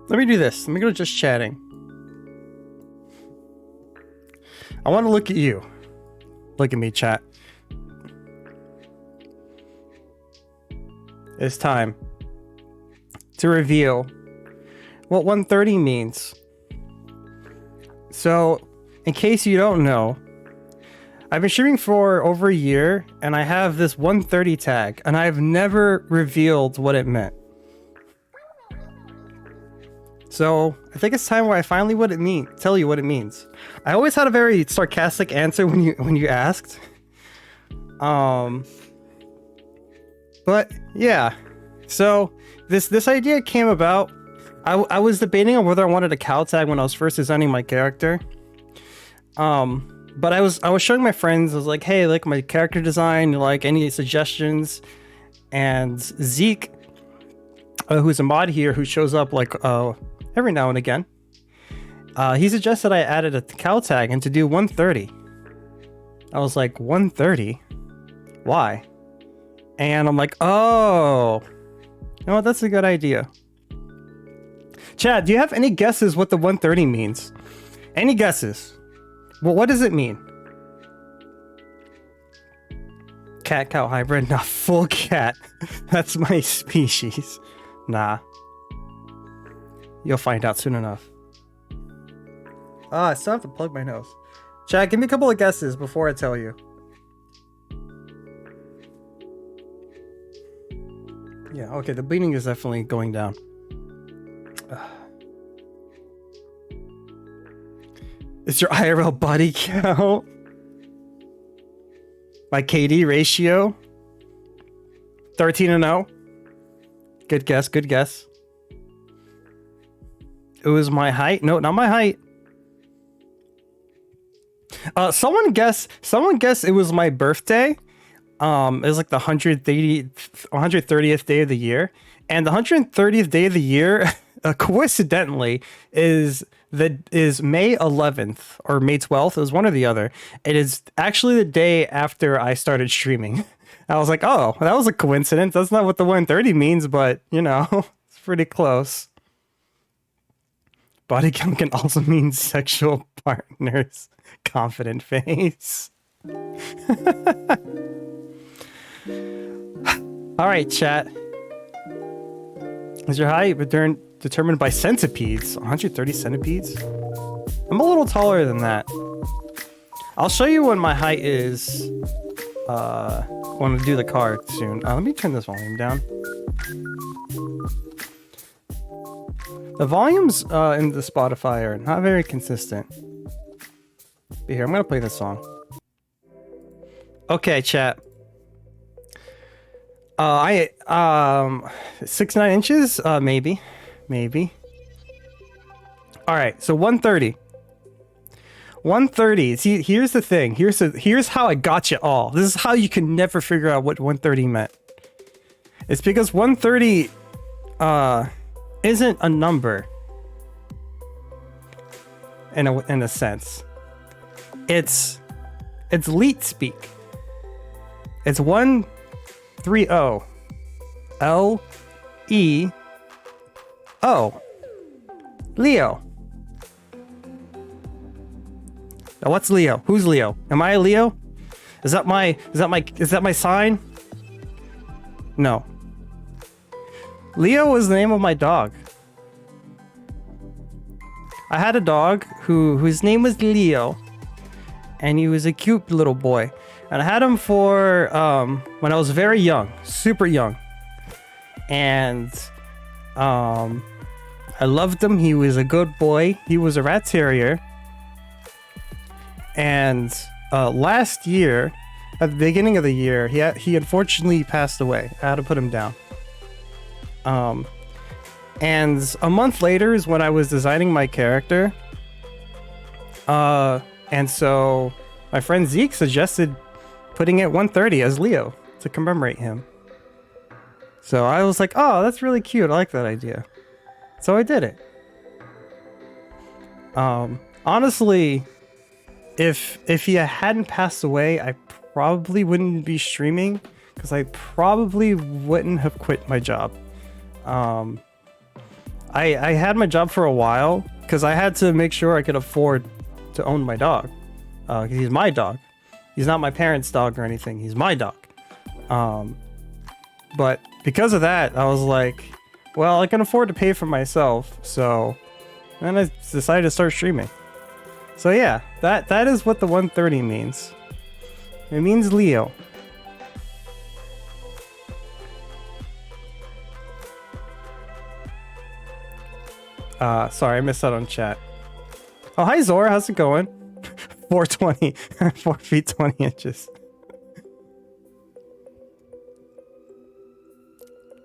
do this. Let me go to just chatting. I want to look at you. Look at me, chat. It's time to reveal what 130 means. So, in case you don't know, I've been streaming for over a year, and I have this 130 tag, and I've never revealed what it meant. So, I think it's time where I finally tell you what it means. I always had a very sarcastic answer when you asked. But yeah. So, this idea came about. I was debating on whether I wanted a cow tag when I was first designing my character. But I was showing my friends. I was like, hey, like my character design, like any suggestions? And Zeke, who's a mod here who shows up like every now and again, he suggested I added a cow tag and to do 130. I was like, 130? Why? And I'm like, oh, you know what? That's a good idea. Chad, do you have any guesses what the 130 means? Any guesses? Well, what does it mean? Cat-cow hybrid? Nah, full cat. That's my species. Nah. You'll find out soon enough. I still have to plug my nose. Chad, give me a couple of guesses before I tell you. Yeah, okay, the bleeding is definitely going down. Is your IRL body count? My KD ratio? 13-0? Good guess, good guess. It was my height? No, not my height. Someone guess it was my birthday. It was like the 130th day of the year. And the 130th day of the year, coincidentally, is May 11th or May 12th. It was one or the other. It is actually the day after I started streaming. I was like, oh, that was a coincidence. That's not what the 130 means, but you know, it's pretty close. Body count can also mean sexual partners. Confident face. All right, chat. Is your height determined by centipedes. 130 centipedes? I'm a little taller than that. I'll show you what my height is when we do the card soon. Let me turn this volume down. The volumes in the Spotify are not very consistent. But here, I'm gonna play this song. Okay, chat. 6'9" inches? Maybe. All right, so 130. 130. See, here's the thing. Here's how I got you all. This is how you can never figure out what 130 meant. It's because 130 isn't a number in a sense. It's leet speak. It's 130. L-E-O. Leo. Now what's Leo? Who's Leo? Am I a Leo? Is that my sign? No. Leo was the name of my dog. I had a dog whose name was Leo, and he was a cute little boy. And I had him for when I was very young, super young. And I loved him. He was a good boy. He was a rat terrier. And last year, at the beginning of the year, he unfortunately passed away. I had to put him down. And a month later is when I was designing my character. And so my friend Zeke suggested putting it 130 as Leo to commemorate him. So I was like, oh, that's really cute. I like that idea. So I did it. Honestly, if he hadn't passed away, I probably wouldn't be streaming because I probably wouldn't have quit my job. I had my job for a while because I had to make sure I could afford to own my dog. Because he's my dog. He's not my parents' dog or anything. He's my dog. But because of that, I was like, well, I can afford to pay for myself. So then I decided to start streaming. So yeah, that is what the 130 means. It means Leo. Sorry, I missed out on chat. Oh, hi Zora, how's it going? 420, 4 feet 20 inches.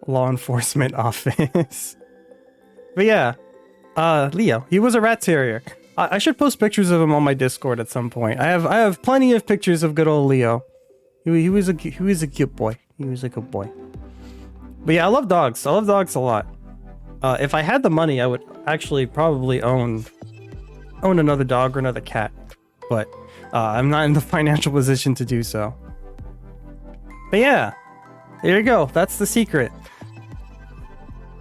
Law enforcement office. But yeah, Leo, he was a rat terrier. I should post pictures of him on my Discord at some point. I have plenty of pictures of good old Leo. He was a cute boy. He was a good boy. But yeah, I love dogs. I love dogs a lot. If I had the money, I would actually probably own another dog or another cat. But I'm not in the financial position to do so. But yeah, there you go. That's the secret.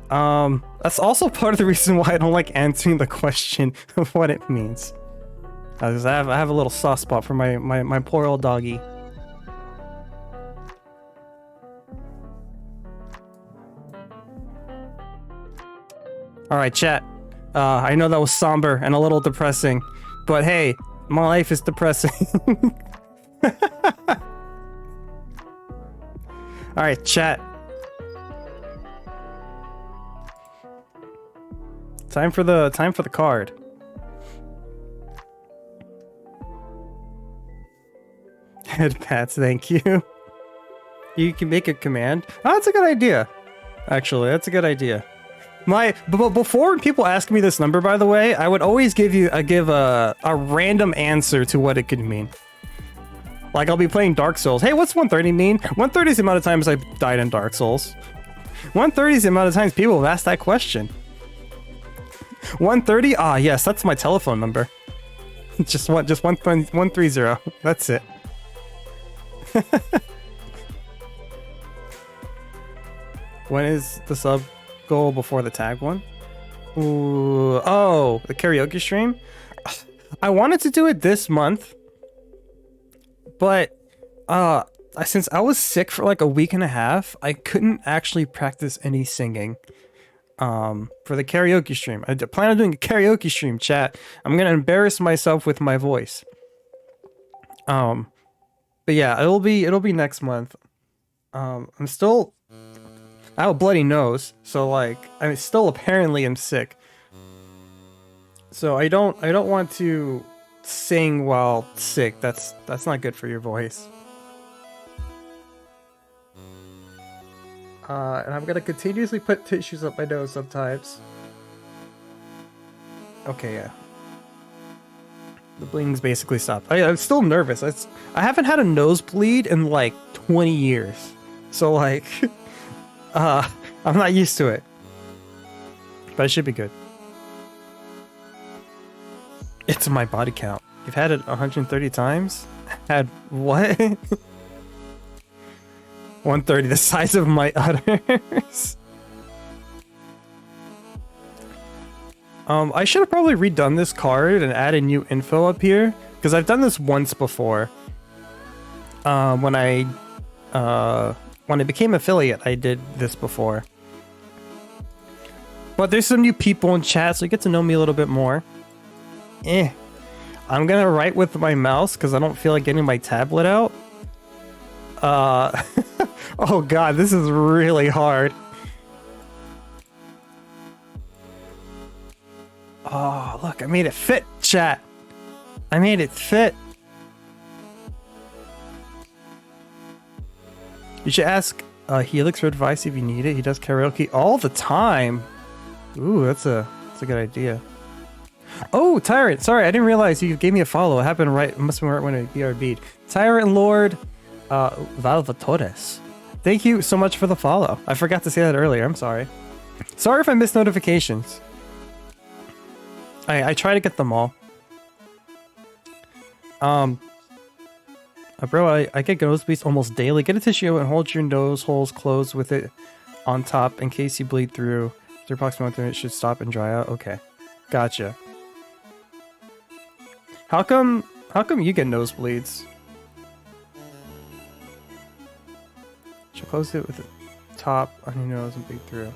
That's also part of the reason why I don't like answering the question of what it means. Because I have a little soft spot for my poor old doggy. Alright, chat. I know that was somber and a little depressing, but hey, my life is depressing. Alright, chat. Time for the card. Head pats, thank you. You can make a command. Oh, that's a good idea. Actually, that's a good idea. Before people ask me this number, by the way, I would always give a random answer to what it could mean. Like I'll be playing Dark Souls. Hey, what's 130 mean? 130 is the amount of times I died in Dark Souls. 130 is the amount of times people have asked that question. 130? Ah, yes, that's my telephone number. just 130. That's it. When is the sub goal before the tag one? Ooh, oh, the karaoke stream? I wanted to do it this month, but since I was sick for like a week and a half, I couldn't actually practice any singing. for the karaoke stream. I plan on doing a karaoke stream, chat. I'm gonna embarrass myself with my voice. But yeah, it'll be next month. I have a bloody nose, so like I still apparently am sick. So I don't want to sing while sick. That's not good for your voice. And I'm gonna continuously put tissues up my nose sometimes. Okay, yeah. The bleeding's basically stopped. I'm still nervous. I haven't had a nosebleed in like 20 years. So like, I'm not used to it. But it should be good. It's my body count. You've had it 130 times? Had what? 130, the size of my udders. I should have probably redone this card and added new info up here, because I've done this once before. When I became affiliate, I did this before. But there's some new people in chat, so you get to know me a little bit more. I'm gonna write with my mouse because I don't feel like getting my tablet out. Oh god, this is really hard. Oh, look, I made it fit, chat. I made it fit. You should ask Helix for advice if you need it. He does karaoke all the time. Ooh, that's a good idea. Oh, Tyrant, sorry, I didn't realize you gave me a follow. It happened right, it must have been right when I BRB'd. Tyrant Lord Valvatores. Thank you so much for the follow. I forgot to say that earlier, I'm sorry. Sorry if I missed notifications. I try to get them all. Bro, I get nosebleeds almost daily. Get a tissue and hold your nose holes closed with it on top in case you bleed through. After approximately 1 minute, it should stop and dry out. Okay, gotcha. How come you get nosebleeds? Should close it with the top on your nose and bleed through.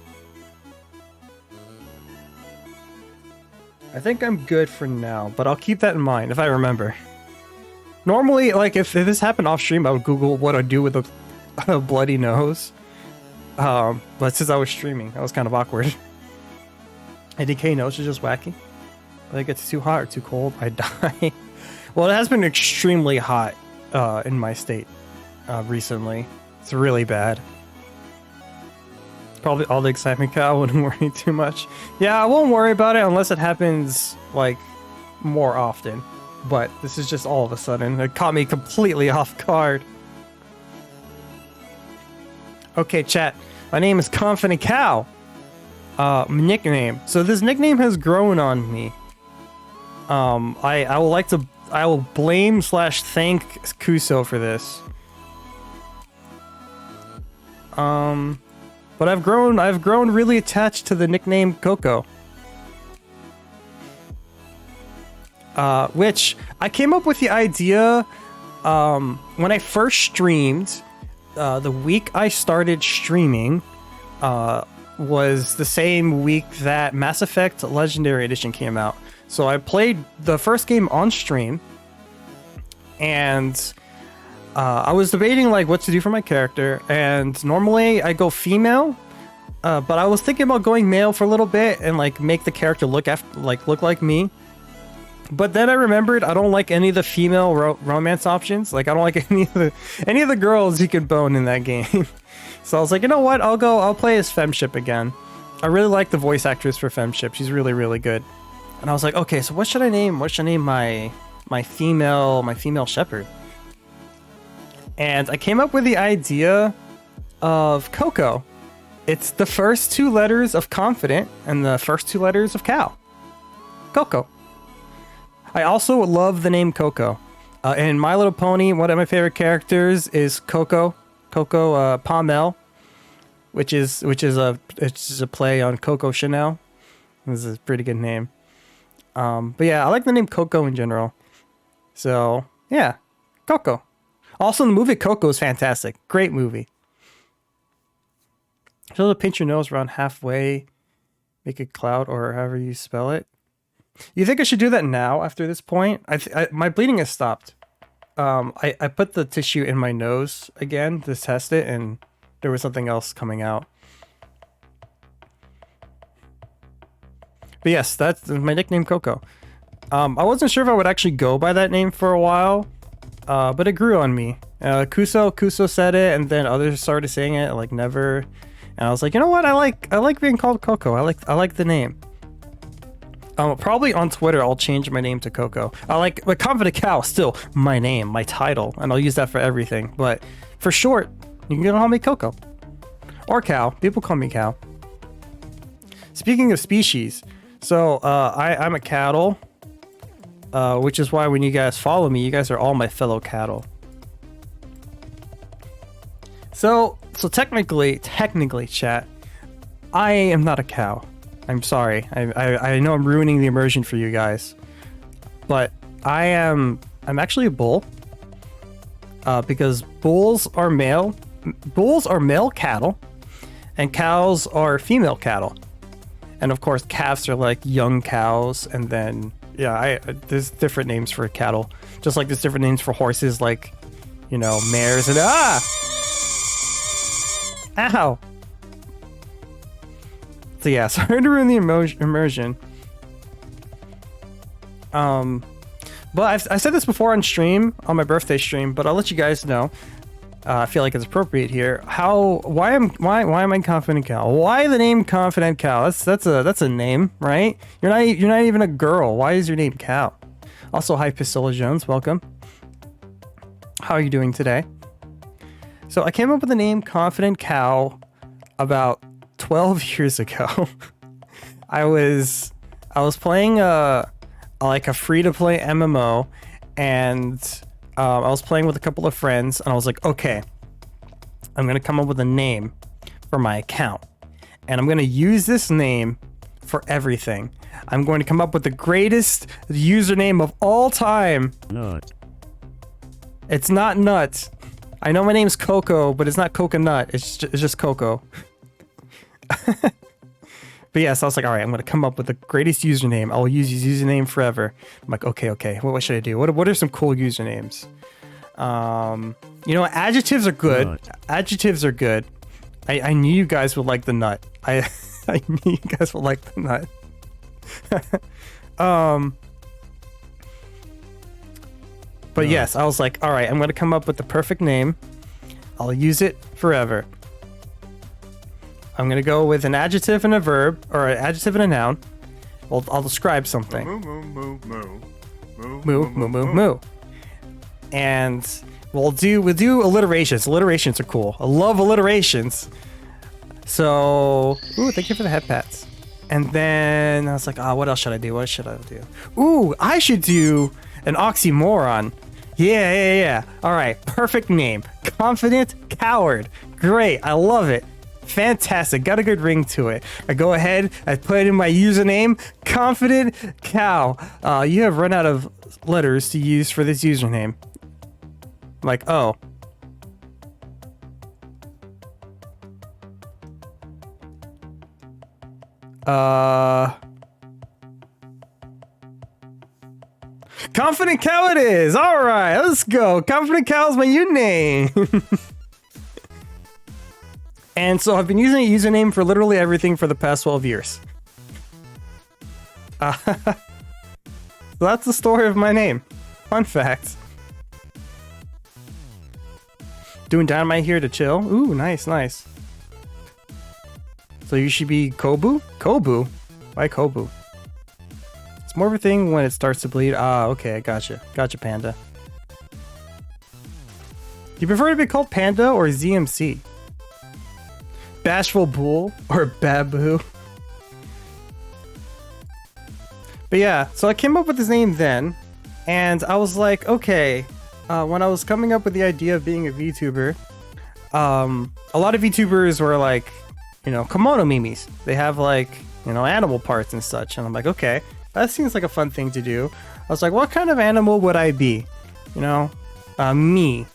I think I'm good for now, but I'll keep that in mind if I remember. Normally, like, if this happened off stream, I would Google what I'd do with a bloody nose. But since I was streaming, that was kind of awkward. A decay nose is just wacky. When it gets too hot or too cold, I die. Well, it has been extremely hot in my state recently. It's really bad. Probably all the excitement, Cow. Wouldn't worry too much. Yeah, I won't worry about it unless it happens, like, more often. But this is just all of a sudden. It caught me completely off guard. Okay, chat. My name is Confident Cow. Nickname. So this nickname has grown on me. I will blame / thank Kuso for this. But I've grown really attached to the nickname Coco. Which I came up with the idea when I first streamed. The week I started streaming was the same week that Mass Effect Legendary Edition came out. So I played the first game on stream, and I was debating like what to do for my character. And normally I go female, but I was thinking about going male for a little bit and like make the character look like me. But then I remembered I don't like any of the female romance options. Like I don't like any of the girls you could bone in that game. So I was like, you know what? I'll play as Femship again. I really like the voice actress for Femship. She's really, really good. And I was like, okay, so what should I name? What should I name my female shepherd? And I came up with the idea of Coco. It's the first 2 letters of confident and the first 2 letters of cow. Coco. I also love the name Coco. In My Little Pony, one of my favorite characters is Coco Palmel, which is a play on Coco Chanel. This is a pretty good name. But yeah, I like the name Coco in general. So yeah, Coco. Also, the movie Coco is fantastic. Great movie. So to pinch your nose around halfway Make a cloud or however you spell it. You think I should do that now after this point? My bleeding has stopped. I put the tissue in my nose again to test it, and there was something else coming out. But yes, that's my nickname, Coco. I wasn't sure if I would actually go by that name for a while, but it grew on me. Kuso said it, and then others started saying it, like Never. And I was like, you know what? I like being called Coco. I like the name. Probably on Twitter, I'll change my name to Coco. But Confident Cow, still my name, my title, and I'll use that for everything. But for short, you can call me Coco. Or Cow. People call me Cow. Speaking of species, so I'm a cattle, which is why when you guys follow me, you guys are all my fellow cattle. So technically, chat, I am not a cow. I'm sorry. I know I'm ruining the immersion for you guys, but I'm actually a bull. Because bulls are male cattle, and cows are female cattle, and of course calves are like young cows, and then there's different names for cattle, just like there's different names for horses, like mares and Ow! So yeah, sorry to ruin the immersion. But I said this before on stream, on my birthday stream, but I'll let you guys know. I feel like it's appropriate here. Why am I Confident Cow? Why the name Confident Cow? That's a name, right? You're not even a girl. Why is your name Cow? Also, hi Priscilla Jones, welcome. How are you doing today? So I came up with the name Confident Cow about 12 years ago. I was playing a free-to-play MMO, and I was playing with a couple of friends, and I was like, okay, I'm gonna come up with a name for my account, and I'm gonna use this name for everything. I'm going to come up with the greatest username of all time. Nut. It's not Nut. I know my name's Coco, but it's not Coconut. It's just Coco. But yes, I was like, all right, I'm going to come up with the greatest username. I'll use his username forever. I'm like, okay. What should I do? What are some cool usernames? Adjectives are good. Nut. Adjectives are good. I knew you guys would like the nut. I knew you guys would like the nut. But yes, I was like, all right, I'm going to come up with the perfect name. I'll use it forever. I'm going to go with an adjective and a verb, or an adjective and a noun. I'll describe something. Moo. And we'll do alliterations. Alliterations are cool. I love alliterations. So, thank you for the head pats. And then I was like, what else should I do? What should I do? I should do an oxymoron. Yeah. All right, perfect name. Confident Coward. Great, I love it. Fantastic, got a good ring to it. I go ahead, I put in my username, Confident Cow. You have run out of letters to use for this username. Like, Confident Cow it is! Alright, let's go. Confident Cow is my username. And so I've been using a username for literally everything for the past 12 years. So that's the story of my name. Fun fact. Doing Dynamite here to chill. Ooh, nice. So you should be Kobu? Kobu? Why Kobu? It's more of a thing when it starts to bleed. Okay, gotcha. Gotcha, Panda. Do you prefer to be called Panda or ZMC? Bashful Bull or Babu? But yeah, so I came up with his name then, and I was like, okay, when I was coming up with the idea of being a VTuber, a lot of VTubers were like, kimono mimis. They have like, animal parts and such, and I'm like, okay, that seems like a fun thing to do. I was like, what kind of animal would I be? Me,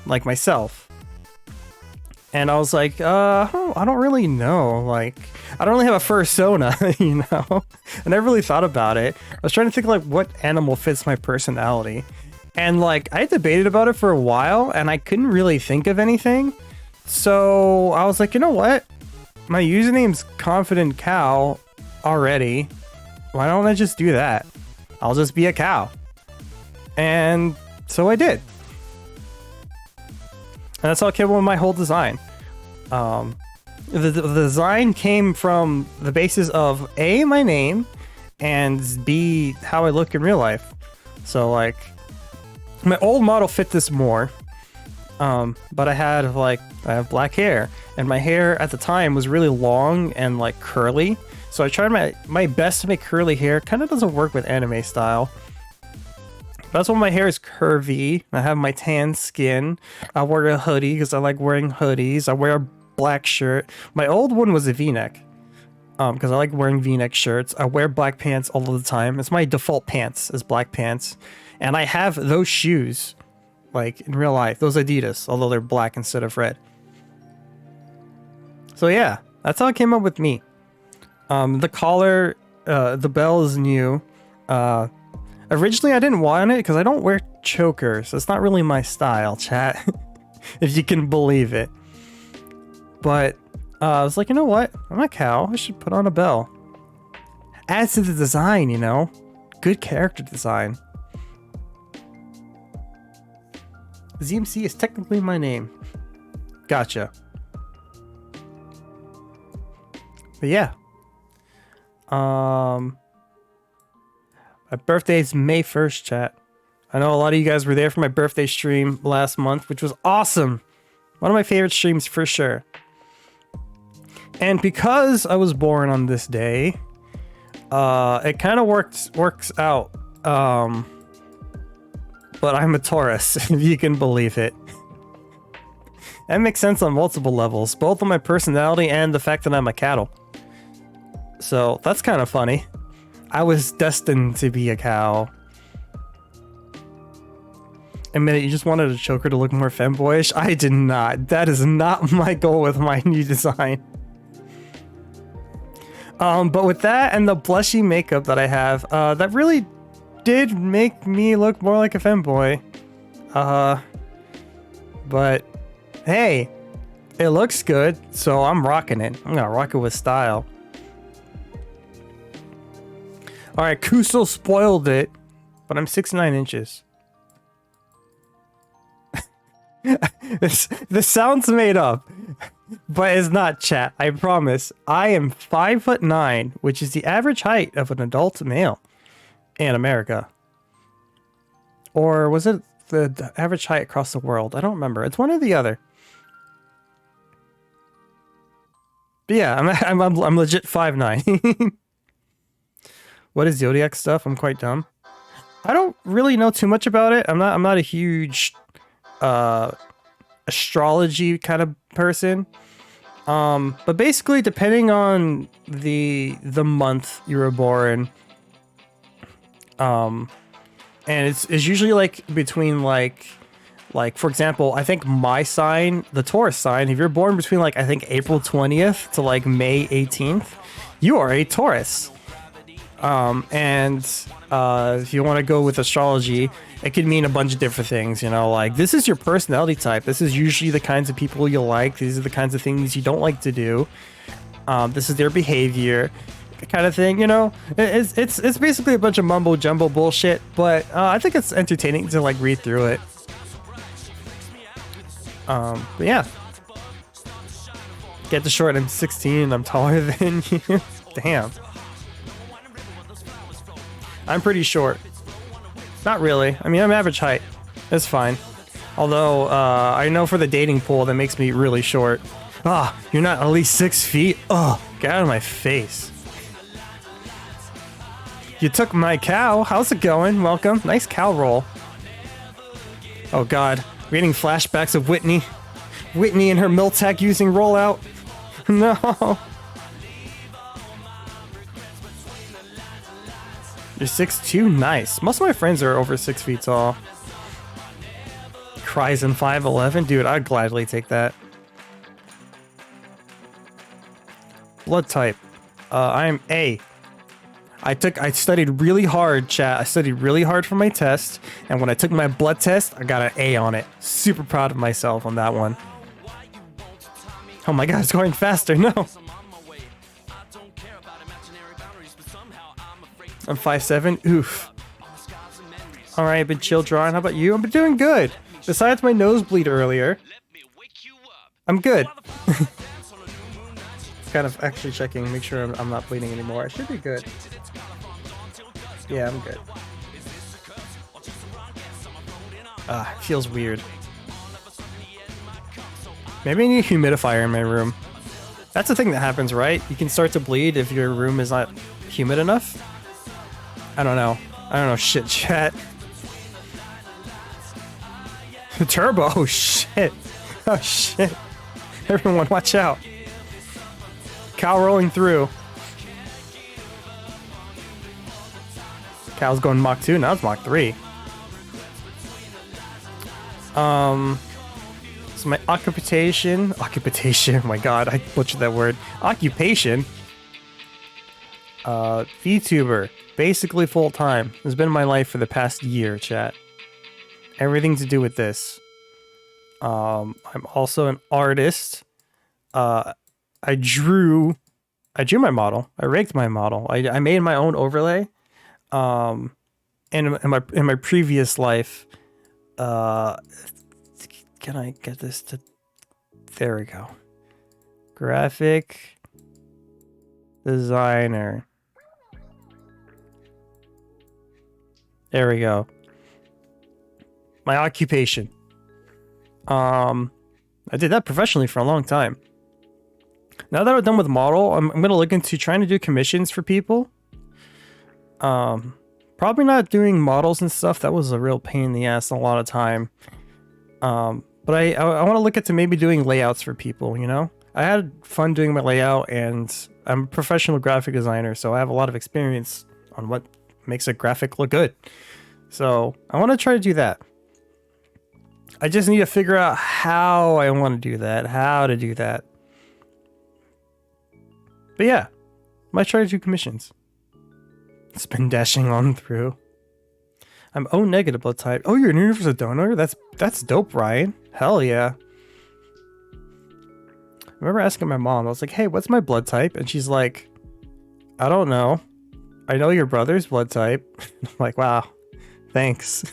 like myself. And I was like, I don't really know. Like, I don't really have a fursona, you know? I never really thought about it. I was trying to think like what animal fits my personality. And like, I debated about it for a while and I couldn't really think of anything. So I was like, you know what? My username's Confident Cow already. Why don't I just do that? I'll just be a cow. And so I did. And that's how it came up with my whole design. The design came from the basis of A, my name, and B, how I look in real life. So like, my old model fit this more, but I have black hair, and my hair at the time was really long and like curly. So I tried my best to make curly hair. Kind of doesn't work with anime style. That's why my hair is curvy. I have my tan skin. I wear a hoodie because I like wearing hoodies. I wear a black shirt. My old one was a V-neck because I like wearing V-neck shirts. I wear black pants all of the time. It's my default pants is black pants. And I have those shoes like in real life. Those Adidas, although they're black instead of red. So yeah, that's how it came up with me. The collar, the bell is new. Originally, I didn't want it because I don't wear chokers. It's not really my style, chat. If you can believe it. But I was like, you know what? I'm a cow. I should put on a bell. Adds to the design, you know? Good character design. ZMC is technically my name. Gotcha. But yeah. My birthday is May 1st, chat. I know a lot of you guys were there for my birthday stream last month, which was awesome. One of my favorite streams for sure. And because I was born on this day, it kind of works out. But I'm a Taurus, if you can believe it. That makes sense on multiple levels, both on my personality and the fact that I'm a cattle. So that's kind of funny. I was destined to be a cow. Admit it, you just wanted a choker to look more femboyish? I did not. That is not my goal with my new design. But with that and the blushy makeup that I have, that really did make me look more like a femboy. But hey, it looks good, so I'm rocking it. I'm gonna rock it with style. Alright, Kuso spoiled it, but I'm 6'9" inches. This sounds made up, but it's not, chat. I promise. I am 5'9", which is the average height of an adult male in America. Or was it the average height across the world? I don't remember. It's one or the other. But yeah, I'm legit 5'9". What is zodiac stuff? I'm quite dumb. I don't really know too much about it. I'm not a huge astrology kind of person. But basically, depending on the month you were born, and it's usually like between like for example, I think my sign, the Taurus sign, if you're born between like I think April 20th to like May 18th, you are a Taurus. If you want to go with astrology, it could mean a bunch of different things, you know, like this is your personality type. This is usually the kinds of people you like. These are the kinds of things you don't like to do. This is their behavior kind of thing, you know. It's basically a bunch of mumbo jumbo bullshit, but I think it's entertaining to like read through it. But yeah. Get the short, I'm 16 and I'm taller than you. Damn. I'm pretty short. Not really. I mean, I'm average height. It's fine. Although, I know for the dating pool, that makes me really short. Ah, you're not at least 6 feet? Oh, get out of my face. You took my cow. How's it going? Welcome. Nice cow roll. Oh god. We're getting flashbacks of Whitney. Whitney and her Miltac using rollout. No. You're 6'2"? Nice. Most of my friends are over 6 feet tall. Cries in 5'11"? Dude, I'd gladly take that. blood type. I'm A. I studied really hard, chat. I studied really hard for my test, and when I took my blood test, I got an A on it. Super proud of myself on that one. Oh my god, it's going faster. No. I'm 5'7". Oof. Alright, been chill drawing. How about you? I've been doing good. Besides my nosebleed earlier, I'm good. Kind of actually checking, make sure I'm not bleeding anymore. I should be good. Yeah, I'm good. It feels weird. Maybe I need a humidifier in my room. That's the thing that happens, right? You can start to bleed if your room is not humid enough. I don't know. I don't know shit, chat. Turbo, oh shit. Oh shit. Everyone watch out. Cow rolling through. Cow's going Mach 2, now it's Mach 3. So my occupation, oh my god, I butchered that word. Occupation. VTuber, basically full time. It's been my life for the past year, chat. Everything to do with this. I'm also an artist. I drew my model. I rigged my model. I made my own overlay. In my previous life, can I get this to? There we go. Graphic designer. There we go. My occupation. I did that professionally for a long time. Now that I'm done with model, I'm gonna look into trying to do commissions for people. Probably not doing models and stuff. That was a real pain in the ass a lot of time. But I want to look into maybe doing layouts for people, you know? I had fun doing my layout, and I'm a professional graphic designer, so I have a lot of experience on what makes a graphic look good. So I want to try to do that. I just need to figure out how I want to do that, how to do that. But yeah, might try to do commissions. Spin dashing on through. I'm O negative blood type. Oh, you're an universal donor? That's dope, Ryan. Hell yeah. I remember asking my mom, I was like, hey, what's my blood type? And she's like, I don't know. I know your brother's blood type. I'm like, wow, thanks.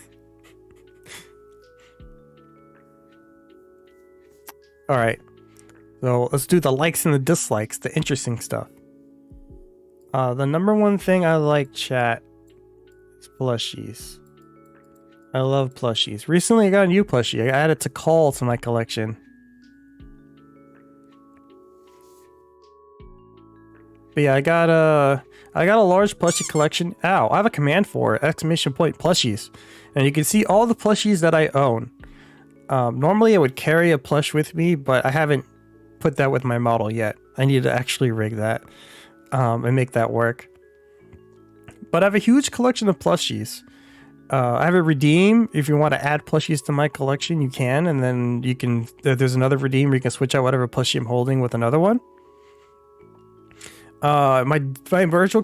All right. So let's do the likes and the dislikes, the interesting stuff. The number one thing I like, chat, is plushies. I love plushies. Recently I got a new plushie. I added to call to my collection. But yeah, I got a large plushie collection. Ow, I have a command for it, ! Plushies. And you can see all the plushies that I own. Normally I would carry a plush with me, but I haven't put that with my model yet. I need to actually rig that and make that work. But I have a huge collection of plushies. I have a redeem. If you want to add plushies to my collection, you can, and then you can. There's another redeem where you can switch out whatever plushie I'm holding with another one. My virtual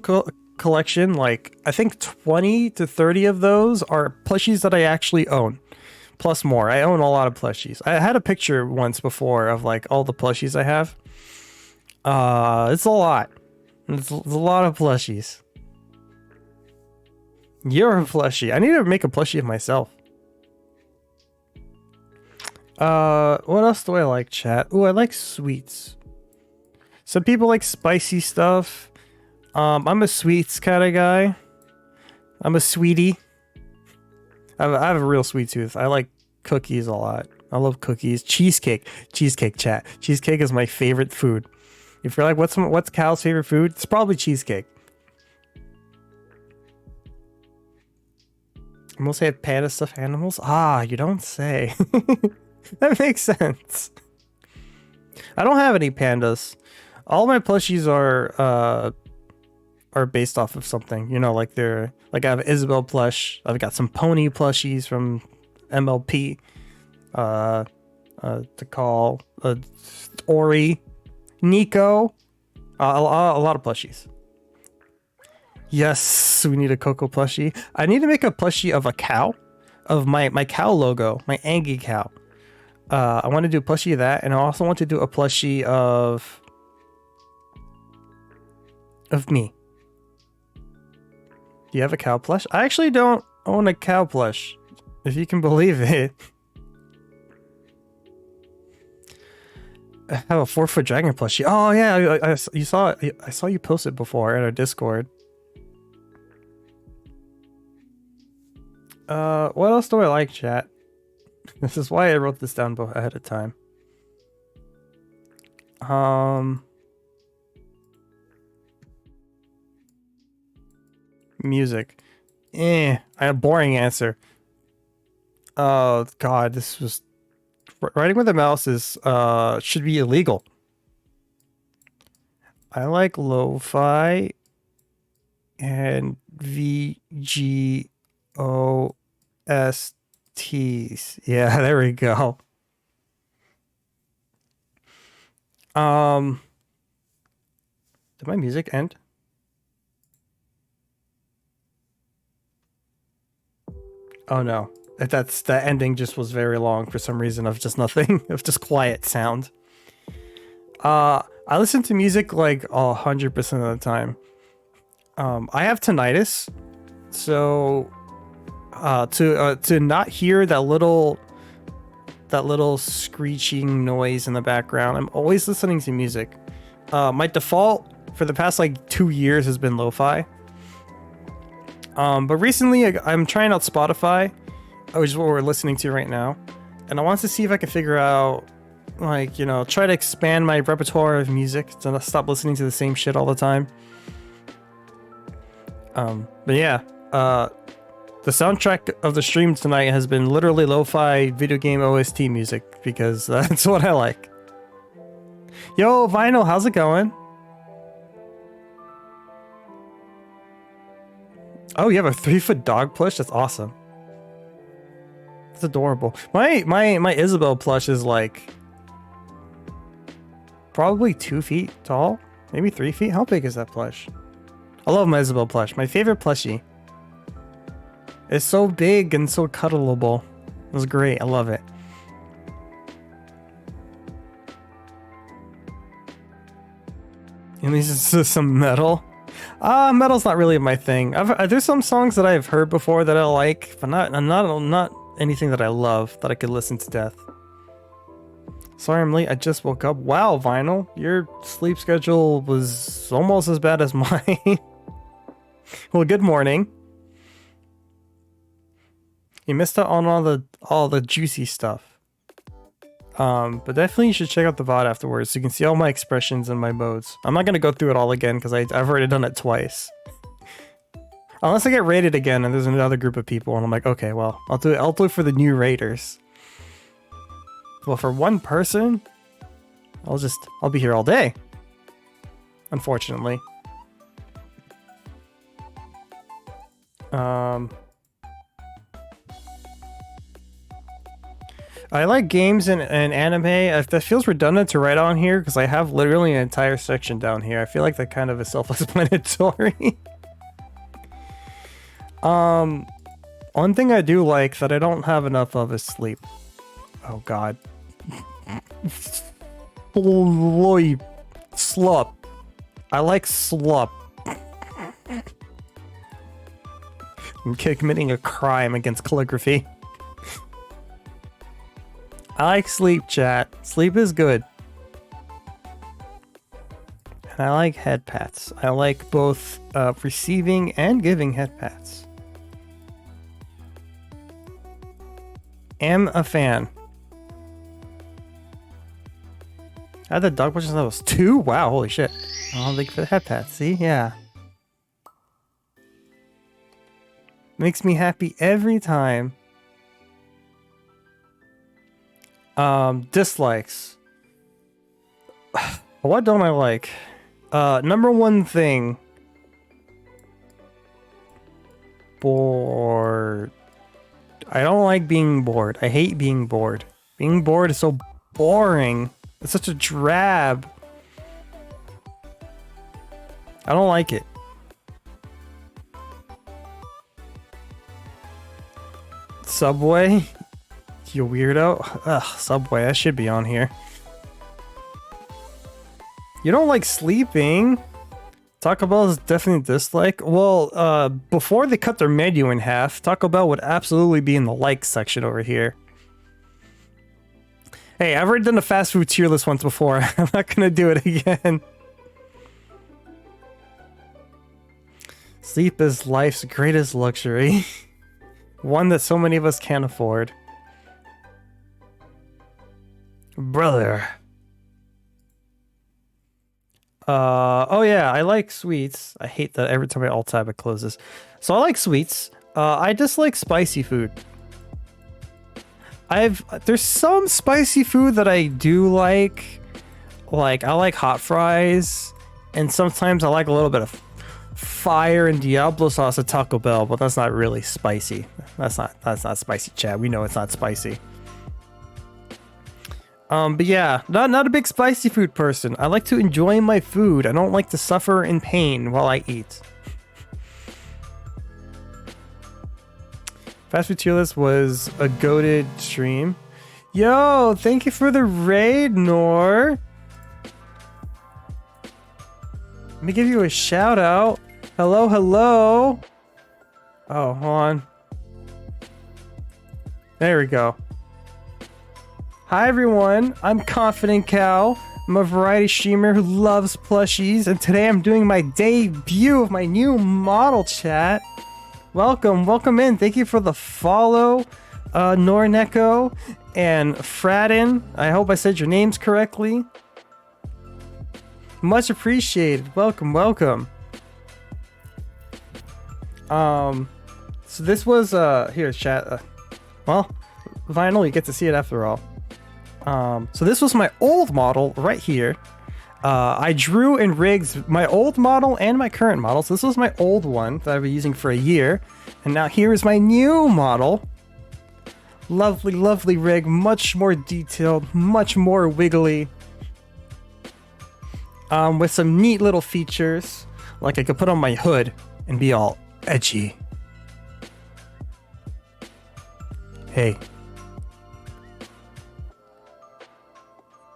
collection, like I think 20 to 30 of those are plushies that I actually own. Plus more. I own a lot of plushies. I had a picture once before of like all the plushies I have. It's a lot. It's a lot of plushies. You're a plushie. I need to make a plushie of myself. What else do I like, chat? Ooh, I like sweets. Some people like spicy stuff. I'm a sweets kind of guy. I'm a sweetie. I have a real sweet tooth. I like cookies a lot. I love cookies. Cheesecake. Cheesecake, chat. Cheesecake is my favorite food. If you're like, what's Cal's favorite food? It's probably cheesecake. I mostly have panda stuffed animals. Ah, you don't say. That makes sense. I don't have any pandas. All my plushies are based off of something. You know, like they're like I have an Isabel plush. I've got some pony plushies from MLP. To call Ori, Nico. A lot of plushies. Yes, we need a Coco plushie. I need to make a plushie of a cow, of my cow logo, my Angie cow. I want to do a plushie of that, and I also want to do a plushie of me. Do you have a cow plush? I actually don't own a cow plush, if you can believe it. I have a 4-foot dragon plushie. Oh yeah, you saw it. I saw you post it before in our Discord. What else do I like, chat? This is why I wrote this down ahead of time. Music. I have a boring answer. Oh god, this was... Writing with a mouse is, should be illegal. I like lo-fi and VGOSTs. Yeah, there we go. Did my music end? Oh no. That ending just was very long for some reason of just nothing, of just quiet sound. I listen to music like 100% of the time. I have tinnitus, so to not hear that little screeching noise in the background, I'm always listening to music. My default for the past like 2 years has been lo-fi. But recently I'm trying out Spotify, which is what we're listening to right now, and I want to see if I can figure out, like, you know, try to expand my repertoire of music to stop listening to the same shit all the time. But yeah, the soundtrack of the stream tonight has been literally lo-fi video game OST music, because that's what I like. Yo, Vinyl, how's it going? Oh, you have a 3-foot dog plush? That's awesome. It's adorable. My Isabel plush is like probably 2 feet tall, maybe 3 feet. How big is that plush? I love my Isabel plush. My favorite plushie. It's so big and so cuddleable. It was great. I love it. And this is just some metal. Metal's not really my thing. There's some songs that I've heard before that I like, but not anything that I love that I could listen to death. Sorry I'm late. I just woke up. Wow, Vinyl, your sleep schedule was almost as bad as mine. Well, good morning. You missed out on all the juicy stuff. But definitely you should check out the VOD afterwards so you can see all my expressions and my modes. I'm not gonna go through it all again because I've already done it twice. Unless I get raided again and there's another group of people and I'm like, okay, well, I'll do it for the new raiders. Well, for one person, I'll be here all day. Unfortunately. I like games and anime. That feels redundant to write on here because I have literally an entire section down here. I feel like that kind of is self-explanatory. One thing I do like that I don't have enough of is sleep. Oh god. Slup. I like slup. I'm committing a crime against calligraphy. I like sleep, chat. Sleep is good. And I like head pats. I like both receiving and giving head pats. Am a fan. I had the dog watch since I was 2? Wow, holy shit. Oh, thank you for the head pat. See? Yeah. Makes me happy every time. Dislikes. What don't I like? Number one thing. Bored. I don't like being bored. I hate being bored. Being bored is so boring. It's such a drab. I don't like it. Subway? You weirdo. Ugh, Subway, I should be on here. You don't like sleeping? Taco Bell is definitely dislike. Well, before they cut their menu in half, Taco Bell would absolutely be in the like section over here. Hey, I've already done a fast food tier list once before. I'm not gonna do it again. Sleep is life's greatest luxury. One that so many of us can't afford. Brother. Oh yeah, I like sweets. I hate that every time my alt tab it closes. So I like sweets. I dislike spicy food. There's some spicy food that I do like. Like I like hot fries, and sometimes I like a little bit of fire and Diablo sauce at Taco Bell, but that's not really spicy. That's not spicy, chat. We know it's not spicy. But yeah, not a big spicy food person. I like to enjoy my food. I don't like to suffer in pain while I eat. Fast food tier list was a goated stream. Yo, thank you for the raid, Nor. Let me give you a shout out. Hello, hello. Oh, hold on. There we go. Hi everyone, I'm Confident Cow. I'm a variety streamer who loves plushies, and today I'm doing my debut of my new model, chat. Welcome in. Thank you for the follow, Norneko and Fradin. I hope I said your names correctly. Much appreciated. Welcome. So this was here, chat. Well, vinyl, you get to see it after all. So this was my old model right here. I drew and rigged my old model and my current model. So this was my old one that I've been using for a year. And now here is my new model. Lovely rig. Much more detailed, much more wiggly. With some neat little features. Like I could put on my hood and be all edgy. Hey.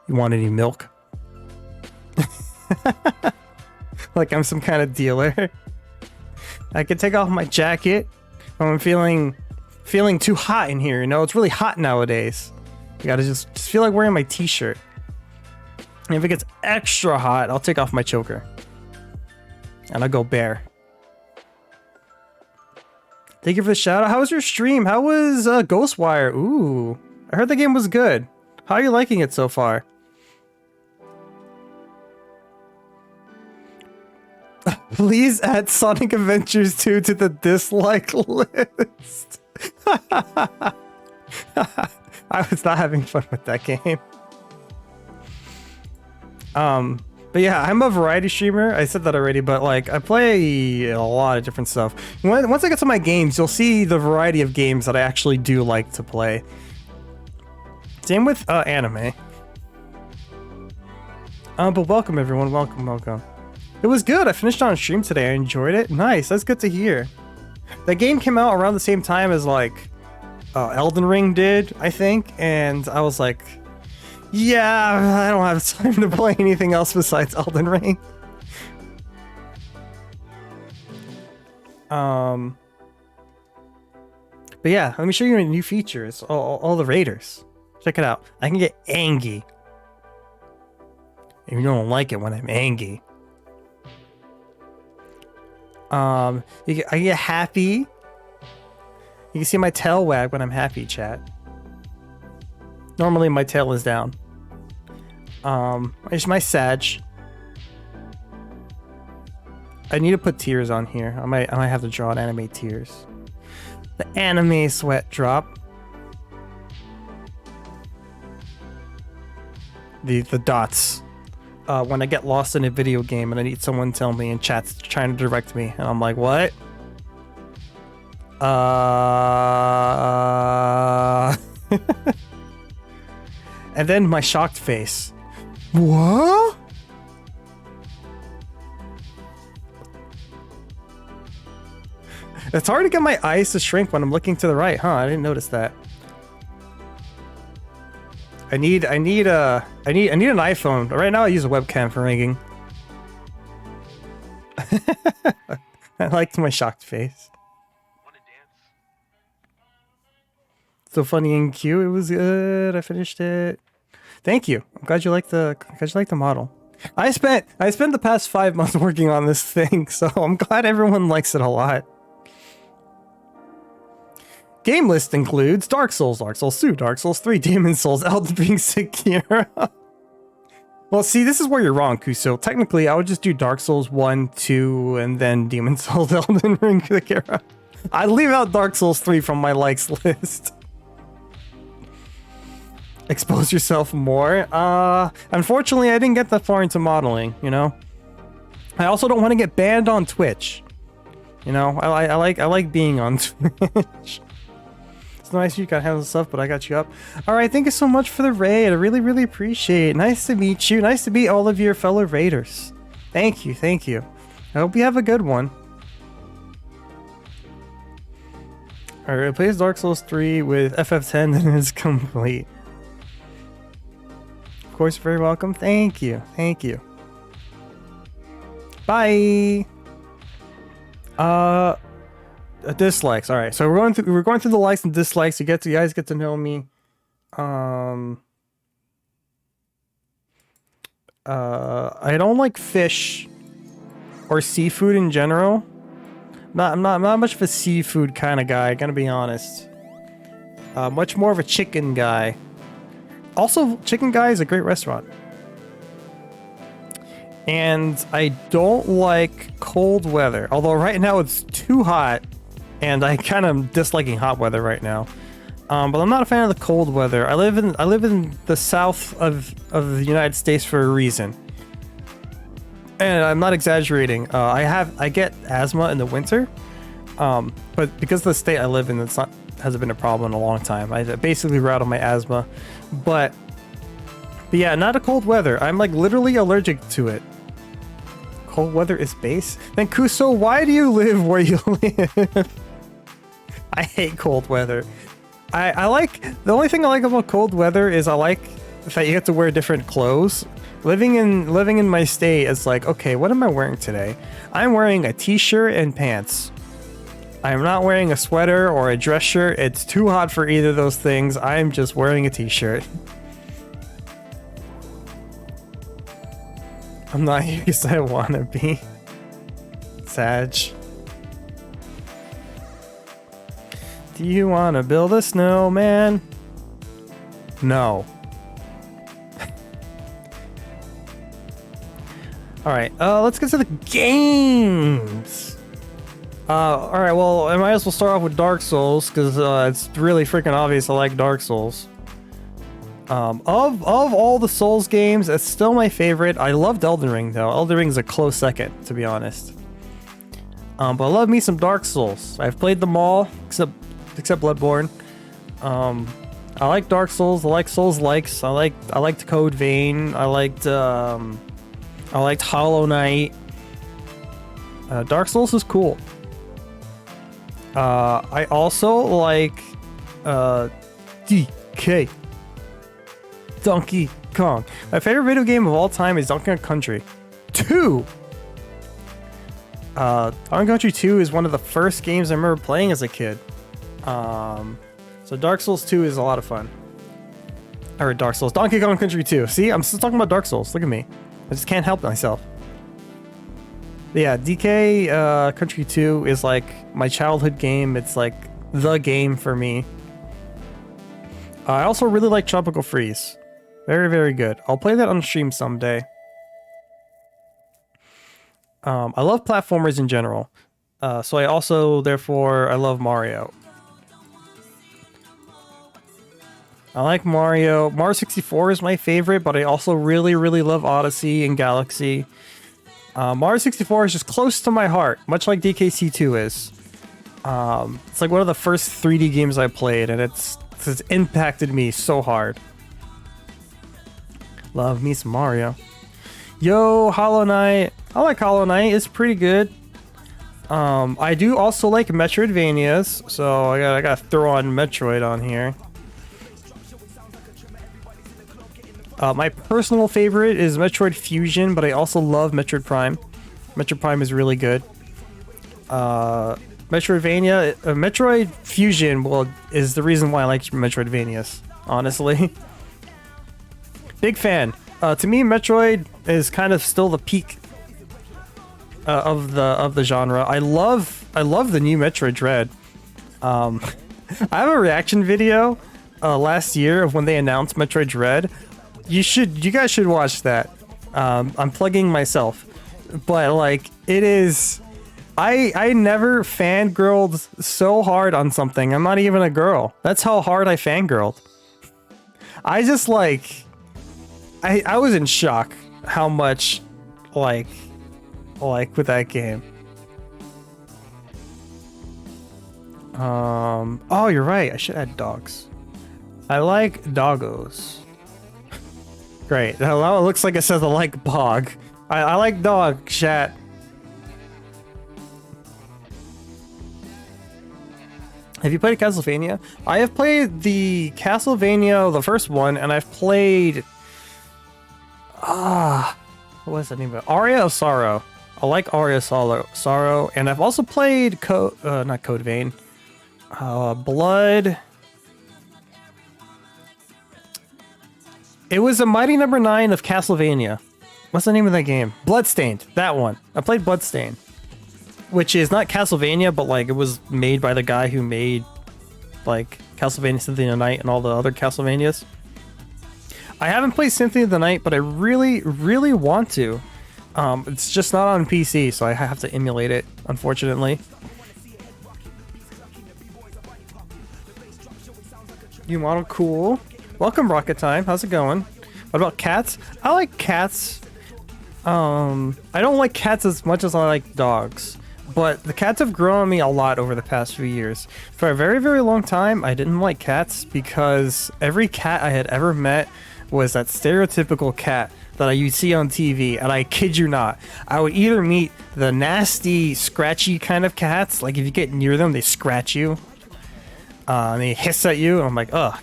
You want any milk? Like I'm some kind of dealer. I could take off my jacket when I'm feeling too hot in here, you know? It's really hot nowadays. You gotta just feel like wearing my t-shirt. And if it gets extra hot, I'll take off my choker. And I'll go bare. Thank you for the shout out. How was your stream? How was Ghostwire? Ooh, I heard the game was good. How are you liking it so far? Please add Sonic Adventures 2 to the dislike list. I was not having fun with that game. But yeah, I'm a variety streamer. I said that already, but like I play a lot of different stuff. Once I get to my games, you'll see the variety of games that I actually do like to play. Same with anime. But welcome everyone, welcome. It was good. I finished on stream today. I enjoyed it. Nice, that's good to hear. That game came out around the same time as like Elden Ring did, I think, and I was like, yeah, I don't have time to play anything else besides Elden Ring. But yeah, let me show you new features. All the raiders. Check it out. I can get angry. You don't like it when I'm angry. I get happy. You can see my tail wag when I'm happy, chat. Normally my tail is down. It's my Sag. I need to put tears on here. I might have to draw an anime tears. The anime sweat drop. The dots. When I get lost in a video game and I need someone to tell me, and chat's trying to direct me, and I'm like, what? And then my shocked face. What? It's hard to get my eyes to shrink when I'm looking to the right, huh? I didn't notice that. I need an iPhone. Right now I use a webcam for ringing. I liked my shocked face. So funny and cute. It was good. I finished it. Thank you. I'm glad you like the model. I spent the past 5 months working on this thing, so I'm glad everyone likes it a lot. Game list includes Dark Souls, Dark Souls 2, Dark Souls 3, Demon Souls, Elden Ring, Sekiro. Well, see, this is where you're wrong, Kuso. Technically, I would just do Dark Souls 1, 2, and then Demon Souls, Elden Ring, Sekiro. I'd leave out Dark Souls 3 from my likes list. Expose yourself more. Unfortunately, I didn't get that far into modeling, you know? I also don't want to get banned on Twitch. You know, I like being on Twitch. It's nice you got handle stuff, but I got you up. Alright, thank you so much for the raid. I really, really appreciate it. Nice to meet you. Nice to meet all of your fellow raiders. Thank you, thank you. I hope you have a good one. Alright, replace Dark Souls 3 with FF10 and it's complete. Of course, very welcome. Thank you. Thank you. Bye. Dislikes. All right. So we're going through the likes and dislikes. You guys get to know me. I don't like fish or seafood in general. I'm not much of a seafood kind of guy, gonna be honest. Much more of a chicken guy. Also, Chicken Guy is a great restaurant. And I don't like cold weather. Although right now it's too hot, and I kind of disliking hot weather right now. But I'm not a fan of the cold weather. I live in the south of the United States for a reason. And I'm not exaggerating. I get asthma in the winter. But because of the state I live in, hasn't been a problem in a long time. I basically routed my asthma. But yeah, not a cold weather. I'm like literally allergic to it. Cold weather is base? Then Kuso, why do you live where you live? I hate cold weather. I like, the only thing I like about cold weather is I like that you get to wear different clothes. Living in my state is like, okay, what am I wearing today? I'm wearing a t-shirt and pants. I'm not wearing a sweater or a dress shirt. It's too hot for either of those things. I'm just wearing a t-shirt. I'm not here because I want to be. Sag. Do you want to build a snowman? No. Alright, let's get to the games. Alright, well, I might as well start off with Dark Souls, because it's really freaking obvious I like Dark Souls. Of all the Souls games, it's still my favorite. I loved Elden Ring, though. Elden Ring is a close second, to be honest. But I love me some Dark Souls. I've played them all, except Bloodborne. I like Dark Souls. I like Souls-likes. I liked Code Vein. I liked Hollow Knight. Dark Souls is cool. I also like DK. Donkey Kong. My favorite video game of all time is Donkey Kong Country 2. Donkey Kong Country 2 is one of the first games I remember playing as a kid. So Dark Souls 2 is a lot of fun. Or Donkey Kong Country 2. See, I'm still talking about Dark Souls. Look at me. I just can't help myself. But yeah, DK Country 2 is like my childhood game. It's like the game for me. I also really like Tropical Freeze. Very, very good. I'll play that on stream someday. I love platformers in general. So I also, therefore, I love Mario. I like Mario. Mario 64 is my favorite, but I also really, really love Odyssey and Galaxy. Mario 64 is just close to my heart, much like DKC2 is. It's like one of the first 3D games I played, and it's impacted me so hard. Love me some Mario. Yo, Hollow Knight. I like Hollow Knight. It's pretty good. I do also like Metroidvanias, so I gotta throw on Metroid on here. My personal favorite is Metroid Fusion, but I also love Metroid Prime. Metroid Prime is really good. Metroid Fusion is the reason why I like Metroidvanias, honestly. Big fan. To me, Metroid is kind of still the peak of the genre. I love the new Metroid Dread. I have a reaction video last year of when they announced Metroid Dread. You guys should watch that. I'm plugging myself, but like it is. I never fangirled so hard on something. I'm not even a girl. That's how hard I fangirled. I just like I was in shock how much like with that game. Oh, you're right. I should add dogs. I like doggos. Great. Hello, it looks like it says I like bog. I like dog, chat. Have you played Castlevania? I have played the Castlevania, the first one, and I've played... what was the name of it? Aria of Sorrow. I like Aria of Sorrow, and I've also played not Code Vein. Blood... It was a Mighty Number 9 of Castlevania. What's the name of that game? Bloodstained. That one. I played Bloodstained. Which is not Castlevania, but like it was made by the guy who made like Castlevania Symphony of the Night and all the other Castlevanias. I haven't played Symphony of the Night, but I really, really want to. It's just not on PC, so I have to emulate it, unfortunately. New model, cool. Welcome, Rocket Time. How's it going? What about cats? I like cats. I don't like cats as much as I like dogs. But the cats have grown on me a lot over the past few years. For a very, very long time, I didn't like cats because every cat I had ever met was that stereotypical cat that you see on TV. And I kid you not, I would either meet the nasty, scratchy kind of cats. Like if you get near them, they scratch you. And they hiss at you. And I'm like, ugh.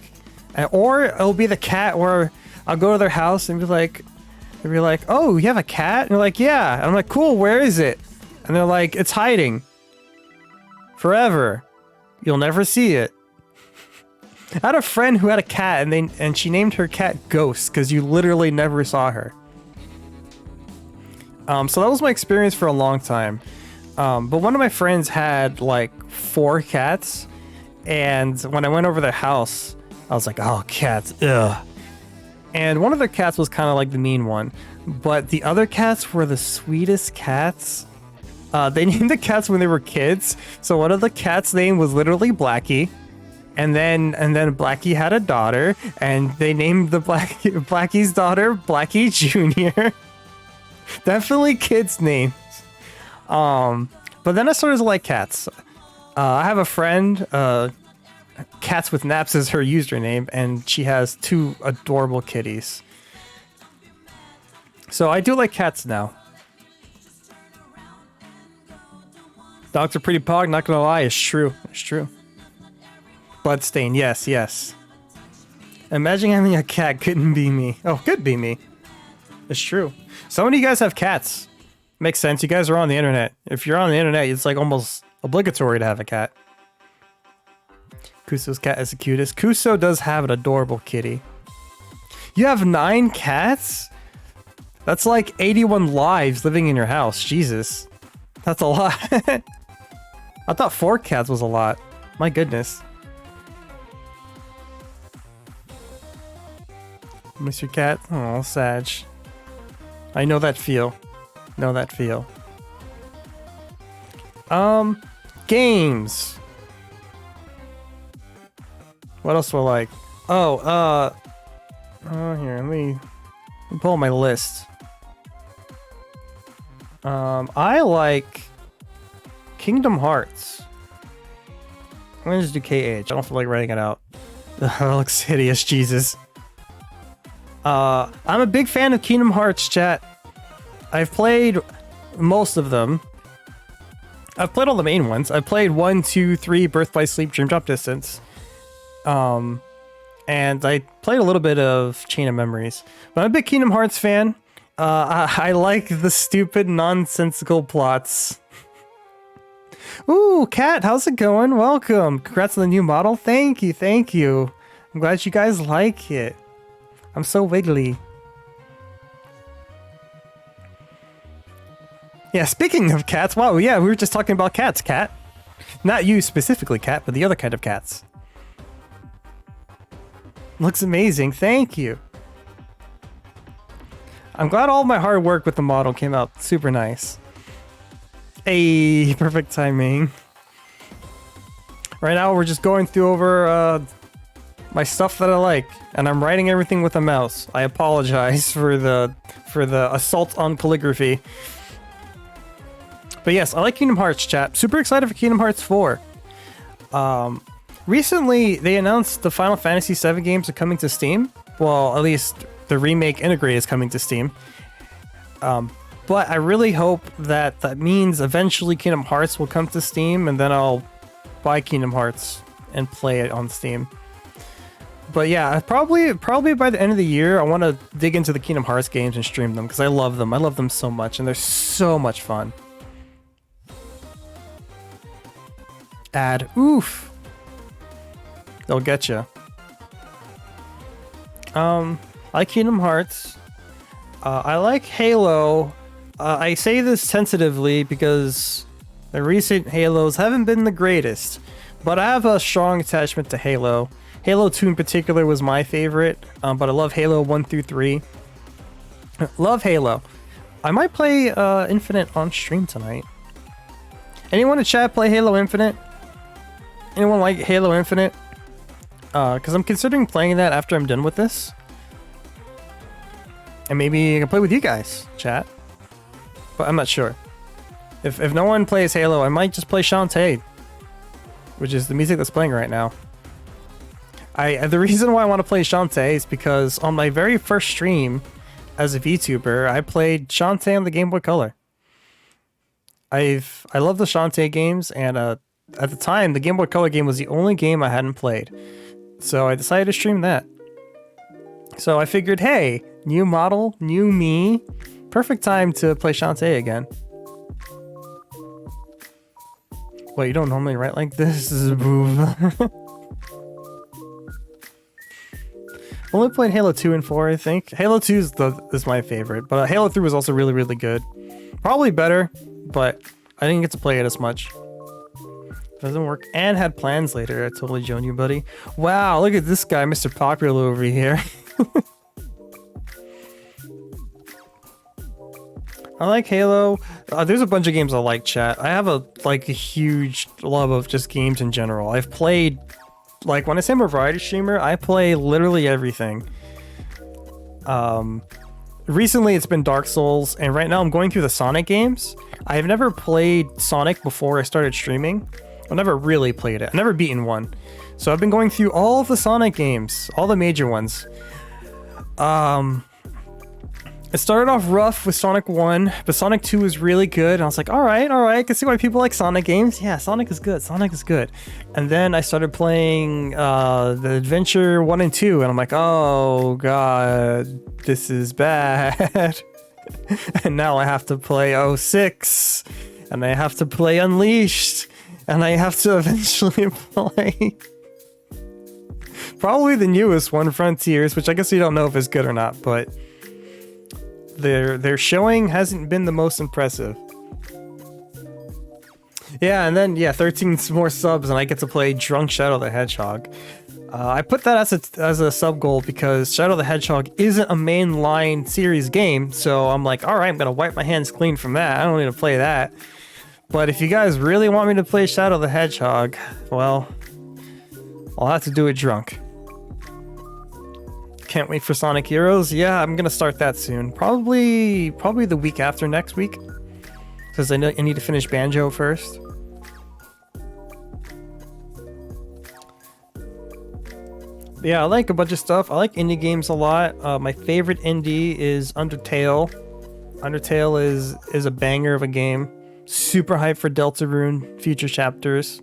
Or it'll be the cat where I'll go to their house and be like, oh, you have a cat? And they're like, yeah. And I'm like, cool, where is it? And they're like, it's hiding. Forever. You'll never see it. I had a friend who had a cat and she named her cat Ghost because you literally never saw her. So that was my experience for a long time. But one of my friends had like 4 cats. And when I went over their house, I was like, oh, cats, ugh. And one of their cats was kind of like the mean one. But the other cats were the sweetest cats. They named the cats when they were kids. So one of the cats' name was literally Blackie. And then Blackie had a daughter. And they named Blackie's daughter Blackie Jr. Definitely kids' names. But then I started to like cats. I have a friend... Cats with Naps is her username, and she has 2 adorable kitties. So I do like cats now. Dogs are pretty pog, not gonna lie, it's true. It's true. Bloodstain, yes, yes. Imagine having a cat couldn't be me. Oh, could be me. It's true. Some of you guys have cats. Makes sense, you guys are on the internet. If you're on the internet, it's like almost obligatory to have a cat. Kuso's cat is the cutest. Kuso does have an adorable kitty. You have 9 cats? That's like 81 lives living in your house. Jesus. That's a lot. I thought 4 cats was a lot. My goodness. Miss your cat? Oh, Sag. I know that feel. Know that feel. Games. What else do I like? Oh, here, let me pull my list. I like Kingdom Hearts. I'm gonna just do KH. I don't feel like writing it out. That looks hideous, Jesus. I'm a big fan of Kingdom Hearts, chat. I've played most of them. I've played all the main ones. I've played 1, 2, 3, Birthplace, Sleep, Dream Drop Distance. And I played a little bit of Chain of Memories. But I'm a big Kingdom Hearts fan. I like the stupid, nonsensical plots. Ooh, Kat, how's it going? Welcome. Congrats on the new model. Thank you, thank you. I'm glad you guys like it. I'm so wiggly. Yeah, speaking of cats, wow, yeah, we were just talking about cats, Kat. Not you specifically, Kat, but the other kind of cats. Looks amazing, thank you. I'm glad all my hard work with the model came out super nice. Hey, perfect timing. Right now we're just going through over my stuff that I like, and I'm writing everything with a mouse. I apologize for the assault on calligraphy. But yes, I like Kingdom Hearts, chat. Super excited for Kingdom Hearts 4. Recently, they announced the Final Fantasy VII games are coming to Steam. Well, at least the remake Integrate is coming to Steam. But I really hope that means eventually Kingdom Hearts will come to Steam, and then I'll buy Kingdom Hearts and play it on Steam. But yeah, probably by the end of the year, I want to dig into the Kingdom Hearts games and stream them, because I love them. I love them so much, and they're so much fun. Ad. Oof. They'll get you. I like Kingdom Hearts. I like Halo. I say this tentatively because the recent Halos haven't been the greatest, but I have a strong attachment to Halo. Halo 2 in particular was my favorite, but I love Halo 1 through 3. Love Halo. I might play Infinite on stream tonight. Anyone in chat play Halo Infinite? Anyone like Halo Infinite? Because I'm considering playing that after I'm done with this. And maybe I can play with you guys, chat. But I'm not sure. If no one plays Halo, I might just play Shantae, which is the music that's playing right now. The reason why I want to play Shantae is because on my very first stream as a VTuber, I played Shantae on the Game Boy Color. I love the Shantae games, and at the time, the Game Boy Color game was the only game I hadn't played. So I decided to stream that. So I figured, hey, new model, new me, perfect time to play Shantae again. Well, you don't normally write like this? Only played Halo 2 and 4, I think. Halo 2 is my favorite, but Halo 3 was also really, really good. Probably better, but I didn't get to play it as much. Doesn't work. And had plans later. I totally joined you, buddy. Wow, look at this guy, Mr. Popular over here. I like Halo. There's a bunch of games I like, chat. I have a huge love of just games in general. I've played, when I say I'm a variety streamer, I play literally everything. Recently it's been Dark Souls, and right now I'm going through the Sonic games. I've never played Sonic before I started streaming. I've never really played it. I've never beaten one. So I've been going through all of the Sonic games, all the major ones. It started off rough with Sonic 1, but Sonic 2 was really good. And I was like, all right, I can see why people like Sonic games. Yeah, Sonic is good. And then I started playing the Adventure 1 and 2, and I'm like, oh god, this is bad. And now I have to play 06, and I have to play Unleashed, and I have to eventually play probably the newest one, Frontiers, which I guess you don't know if it's good or not, but their showing hasn't been the most impressive. Yeah, and then 13 more subs, and I get to play Drunk Shadow the Hedgehog. I put that as a sub goal because Shadow the Hedgehog isn't a mainline series game, so I'm like, all right, I'm gonna wipe my hands clean from that. I don't need to play that. But if you guys really want me to play Shadow the Hedgehog, well, I'll have to do it drunk. Can't wait for Sonic Heroes. Yeah, I'm gonna start that soon. Probably the week after next week, because I need to finish Banjo first. Yeah, I like a bunch of stuff. I like indie games a lot. My favorite indie is Undertale. Undertale is a banger of a game. Super hyped for Deltarune future chapters.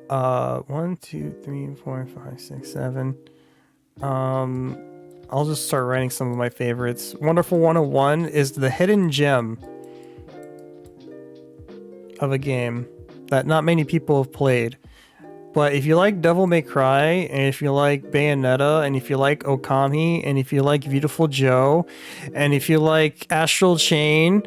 1, 2, 3, 4, 5, 6, 7. I'll just start writing some of my favorites. Wonderful 101 is the hidden gem of a game that not many people have played. But if you like Devil May Cry, and if you like Bayonetta, and if you like Okami, and if you like Beautiful Joe, and if you like Astral Chain,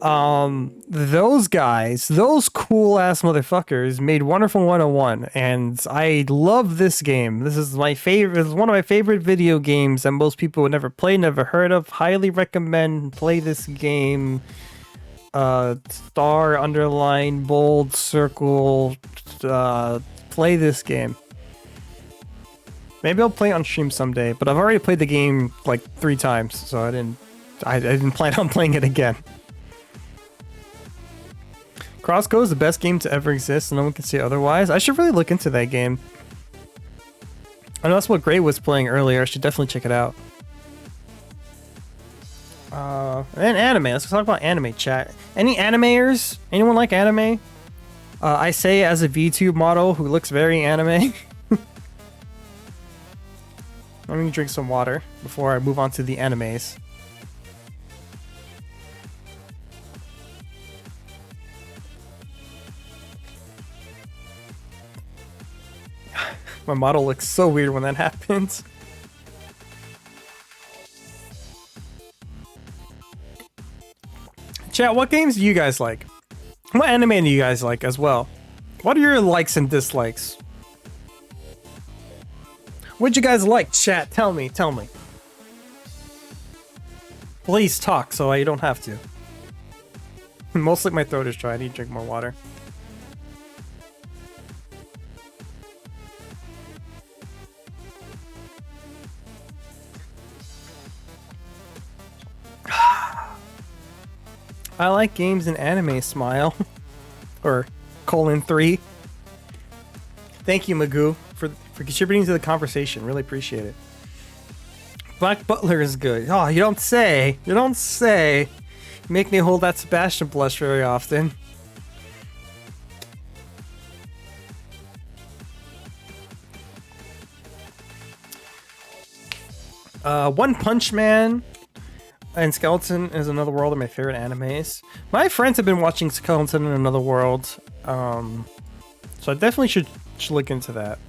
those guys, those cool ass motherfuckers made Wonderful 101, and I love this game. This is my favorite. It's one of my favorite video games that most people would never play, never heard of. Highly recommend play this game. Star, underline, bold, circle, play this game. Maybe I'll play it on stream someday, but I've already played the game like 3 times, so I didn't plan on playing it again. Crosscode is the best game to ever exist, and no one can say otherwise. I should really look into that game. I know that's what Gray was playing earlier. I should definitely check it out. And anime. Let's talk about anime, chat. Any animators? Anyone like anime? I say as a VTube model who looks very anime. Let me drink some water before I move on to the animes. My model looks so weird when that happens. Chat, what games do you guys like? What anime do you guys like as well? What are your likes and dislikes? What'd you guys like, chat? Tell me. Please talk so I don't have to. Mostly my throat is dry. I need to drink more water. I like games and anime, smile. Or :3. Thank you, Magoo, for contributing to the conversation. Really appreciate it. Black Butler is good. Oh, you don't say. You don't say. You make me hold that Sebastian blush very often. One Punch Man and Skeleton is Another World are my favorite animes. My friends have been watching Skeleton in Another World, so I definitely should look into that.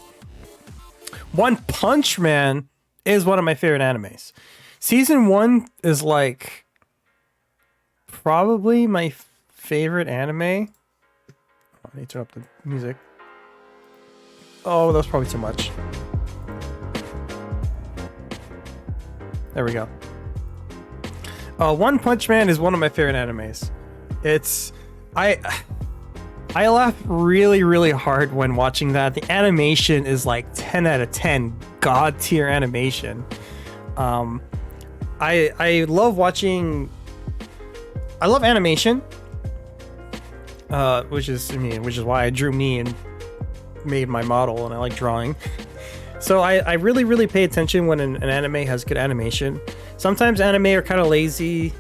One Punch Man is one of my favorite animes. Season 1 is like probably my favorite anime. Oh, I need to turn up the music. Oh, that was probably too much. There we go. One Punch Man is one of my favorite animes. I laugh really, really hard when watching that. The animation is like 10 out of 10 god tier animation. I love watching. I love animation, which is why I drew me and made my model, and I like drawing. So I really, really pay attention when an anime has good animation. Sometimes anime are kind of lazy.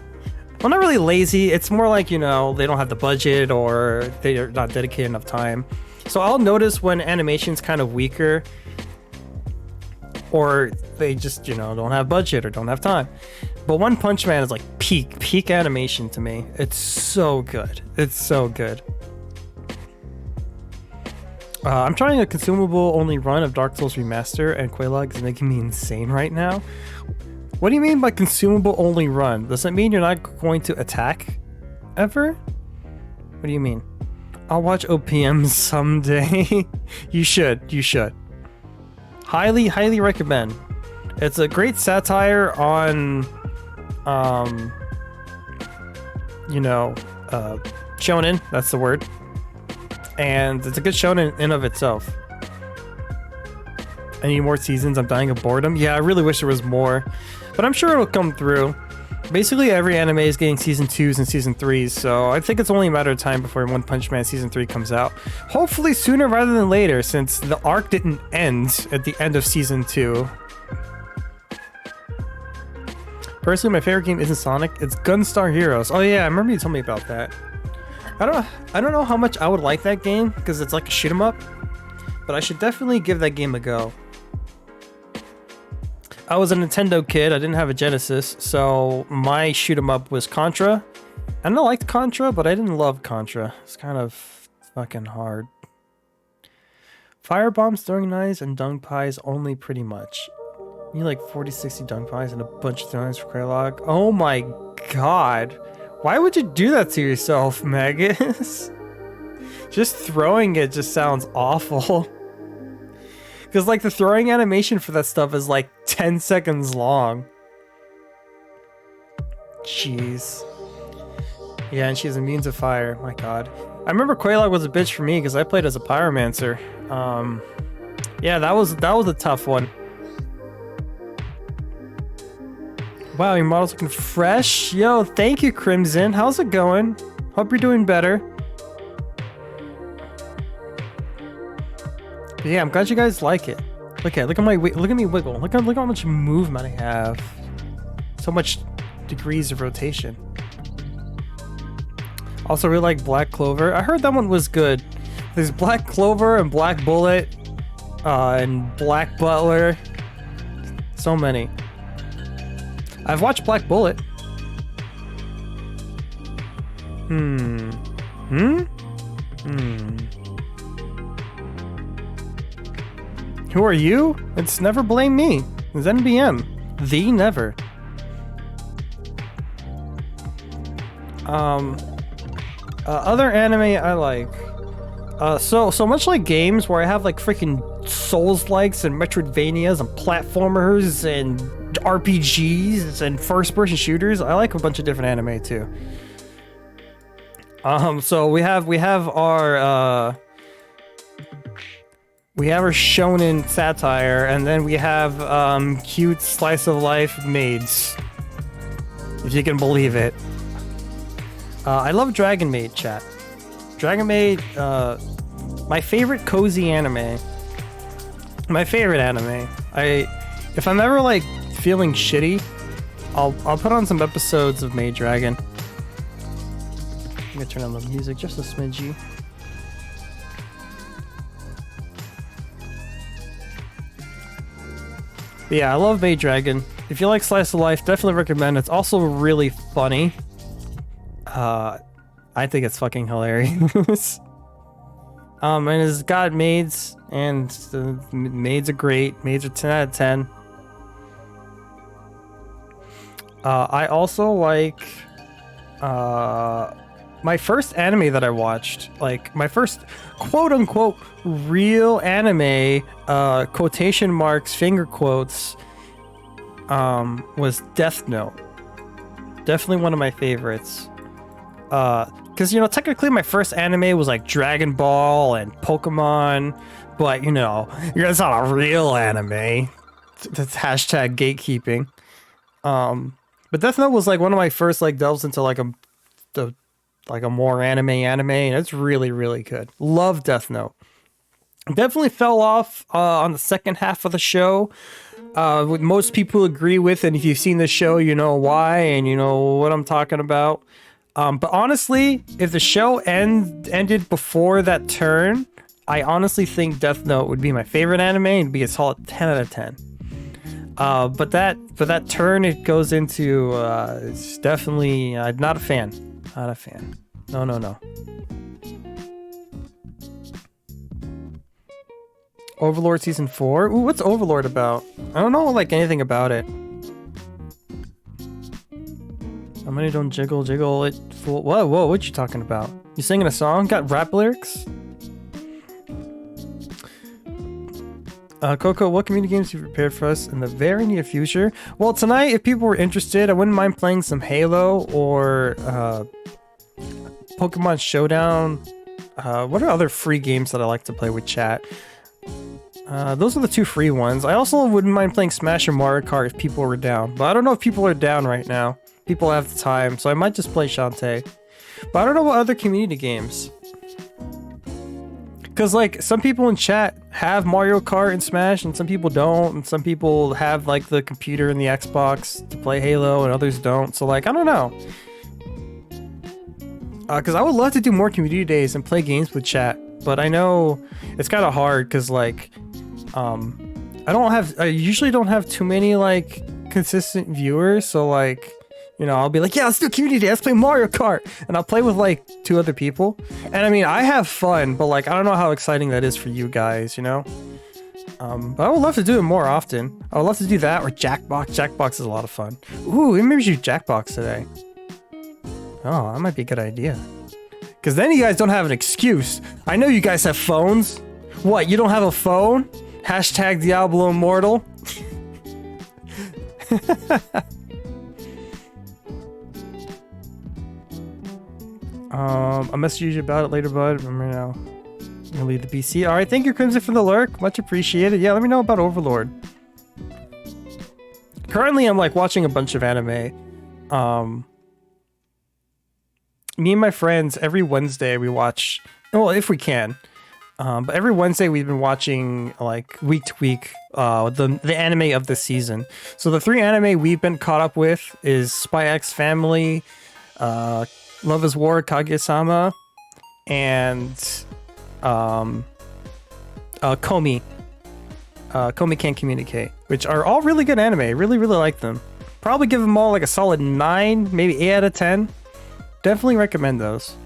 Well, not really lazy. It's more like, you know, they don't have the budget or they're not dedicated enough time. So I'll notice when animation's kind of weaker, or they just, you know, don't have budget or don't have time. But One Punch Man is like peak animation to me. It's so good. It's so good. I'm trying a consumable only run of Dark Souls Remaster, and Quelaag is making me insane right now. What do you mean by consumable only run? Does that mean you're not going to attack ever? What do you mean? I'll watch OPM someday. You should. Highly recommend. It's a great satire on, shonen, that's the word. And it's a good shonen in of itself. I need more seasons. I'm dying of boredom. Yeah, I really wish there was more, but I'm sure it'll come through. Basically, every anime is getting season 2s and season 3s, so I think it's only a matter of time before One Punch Man season 3 comes out. Hopefully sooner rather than later, since the arc didn't end at the end of season 2. Personally, my favorite game isn't Sonic. It's Gunstar Heroes. Oh yeah, I remember you told me about that. I don't know how much I would like that game because it's like a shoot 'em up, but I should definitely give that game a go. I was a Nintendo kid. I didn't have a Genesis, so my shoot 'em up was Contra. And I liked Contra, but I didn't love Contra. It's kind of fucking hard. Firebombs, throwing knives, and dung pies only pretty much. You need like 40, 60 dung pies and a bunch of knives for Kraylog. Oh my god. Why would you do that to yourself, Magus? Just throwing it just sounds awful. Because like the throwing animation for that stuff is like 10 seconds long. Jeez. Yeah, and she's immune to fire. My god. I remember Quelaag was a bitch for me because I played as a pyromancer. Yeah, that was a tough one. Wow, your model's looking fresh. Yo, thank you, Crimson. How's it going? Hope you're doing better. Yeah, I'm glad you guys like it. Look at me wiggle. Look how much movement I have. So much degrees of rotation. Also really like Black Clover. I heard that one was good. There's Black Clover and Black Bullet, and Black Butler. So many. I've watched Black Bullet. Who are you? It's Never Blame Me. It's NBM. The Never. Other anime I like. So much like games where I have like freaking Souls-likes and Metroidvanias and platformers and RPGs and first-person shooters. I like a bunch of different anime too. So we have our shonen satire, and then we have cute slice of life maids, if you can believe it. I love Dragon Maid, chat. Dragon Maid, my favorite cozy anime. My favorite anime. If I'm ever like feeling shitty, I'll put on some episodes of Maid Dragon. I'm gonna turn on the music just a smidgy. But yeah, I love Maid Dragon. If you like slice of life, definitely recommend. It's also really funny. I think it's fucking hilarious. And it's got maids, and the maids are great. Maids are 10 out of 10. I also like my first anime that I watched, like my first quote-unquote real anime, quotation marks, finger quotes, was Death Note. Definitely one of my favorites. Because, you know, technically my first anime was like Dragon Ball and Pokemon, but, you know, it's not a real anime. That's hashtag gatekeeping. But Death Note was like one of my first like delves into like a more anime, and it's really, really good. Love Death Note. Definitely fell off on the second half of the show. What most people agree with, and if you've seen the show, you know why, and you know what I'm talking about. But honestly, if the show ended before that turn, I honestly think Death Note would be my favorite anime and be a solid 10 out of 10. But that turn it goes into, it's definitely not a fan. Not a fan. No. Overlord Season 4? Ooh, what's Overlord about? I don't know like anything about it. How many don't jiggle it? Whoa, what you talking about? You singing a song? Got rap lyrics? Coco, what community games have you prepared for us in the very near future? Well, tonight, if people were interested, I wouldn't mind playing some Halo or Pokemon Showdown. What are other free games that I like to play with chat? Those are the two free ones. I also wouldn't mind playing Smash or Mario Kart if people were down, but I don't know if people are down right now. People have the time, so I might just play Shantae. But I don't know what other community games. Because like some people in chat have Mario Kart and Smash, and some people don't, and some people have like the computer and the Xbox to play Halo, and others don't. So like I don't know. Because I would love to do more community days and play games with chat, but I know it's kind of hard because like I usually don't have too many like consistent viewers, so like, you know, I'll be like, yeah, let's do a community day, let's play Mario Kart, and I'll play with like 2 other people, and I mean I have fun, but like I don't know how exciting that is for you guys, you know. But I would love to do it more often. I would love to do that, or Jackbox. Jackbox is a lot of fun. Ooh, maybe we should do Jackbox today. Oh, that might be a good idea. Because then you guys don't have an excuse. I know you guys have phones. What, you don't have a phone? Hashtag Diablo Immortal. I'll message you about it later, bud. Remember now. I'm gonna leave the PC. Alright, thank you, Crimson, for the lurk. Much appreciated. Yeah, let me know about Overlord. Currently, I'm like watching a bunch of anime. Me and my friends, every Wednesday we watch, well, if we can, but every Wednesday we've been watching like week to week the anime of the season. So the 3 anime we've been caught up with is Spy X Family, Love is War, Kaguya-sama, and Komi. Komi Can't Communicate, which are all really good anime. Really like them. Probably give them all like a solid 9, maybe 8 out of 10. Definitely recommend those.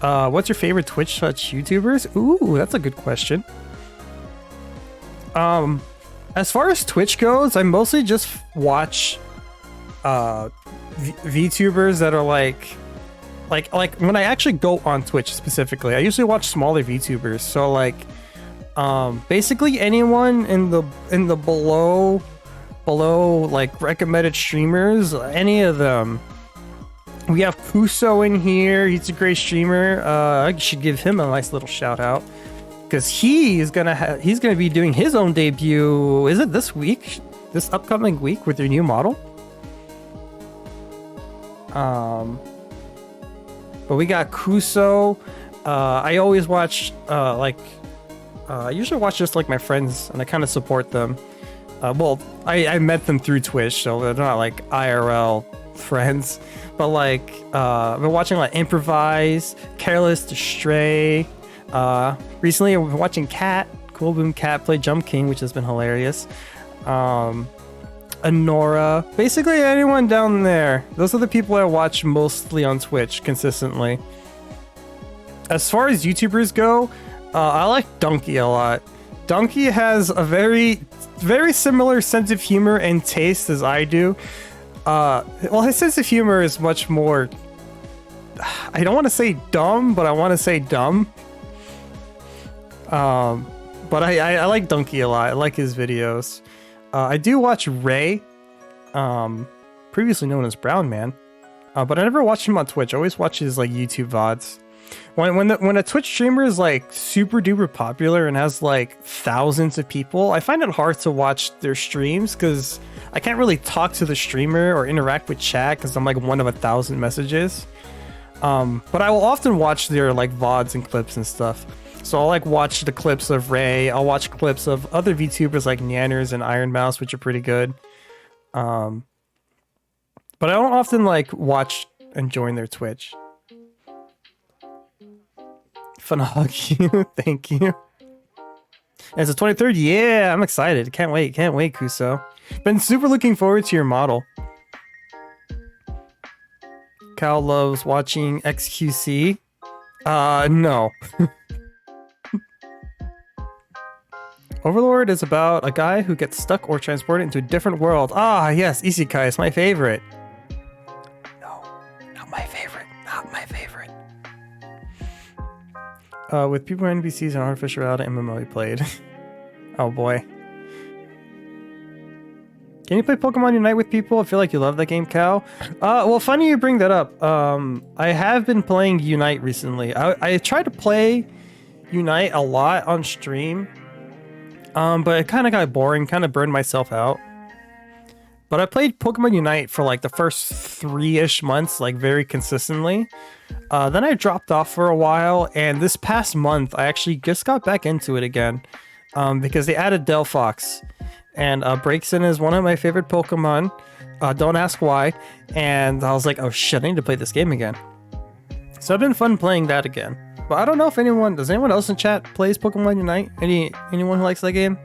What's your favorite Twitch Touch YouTubers? Ooh, that's a good question. As far as Twitch goes, I mostly just watch VTubers that are like when I actually go on Twitch specifically, I usually watch smaller VTubers. So like basically anyone in the below like recommended streamers, any of them. We have Kuso in here. He's a great streamer. I should give him a nice little shout out because he's gonna be doing his own debut. Is it this week? This upcoming week with your new model? But we got Kuso. I always watch I usually watch just like my friends, and I kind of support them. Well, I met them through Twitch, so they're not like IRL friends. But like, I've been watching like Improvise, Careless to Stray. Recently, I've been watching Cat, Cool Boom Cat play Jump King, which has been hilarious. Anora, basically anyone down there. Those are the people I watch mostly on Twitch consistently. As far as YouTubers go, I like Donkey a lot. Donkey has a very similar sense of humor and taste as I do. Well, his sense of humor is much more, I don't want to say dumb, but I want to say dumb. But I like Donkey a lot. I like his videos. I do watch Ray, previously known as Brown Man, but I never watched him on Twitch. I always watch his like YouTube VODs. When a Twitch streamer is like super duper popular and has like thousands of people, I find it hard to watch their streams because I can't really talk to the streamer or interact with chat because I'm like one of 1,000 messages. But I will often watch their like VODs and clips and stuff. So I'll like watch the clips of Ray. I'll watch clips of other VTubers like Nanners and Iron Mouse, which are pretty good. But I don't often like watch and join their Twitch. Fun to hug you. Thank you. And it's the 23rd. Yeah, I'm excited. Can't wait, Kuso. Been super looking forward to your model. Cal loves watching XQC. No. Overlord is about a guy who gets stuck or transported into a different world. Ah, yes, Isekai is my favorite. No, not my favorite. Not my favorite. With people and NPCs and artificial reality MMO he played. Oh boy. Can you play Pokemon Unite with people? I feel like you love that game, Cal. Well, funny you bring that up. I have been playing Unite recently. I tried to play Unite a lot on stream. But it kind of got boring, kind of burned myself out. But I played Pokemon Unite for like the first 3-ish months, like very consistently. Then I dropped off for a while, and this past month I actually just got back into it again, because they added Delphox, and Braixen is one of my favorite Pokemon. Don't ask why. And I was like, oh shit, I need to play this game again. So it's been fun playing that again. But I don't know if does anyone else in chat plays Pokemon Unite? Anyone who likes that game?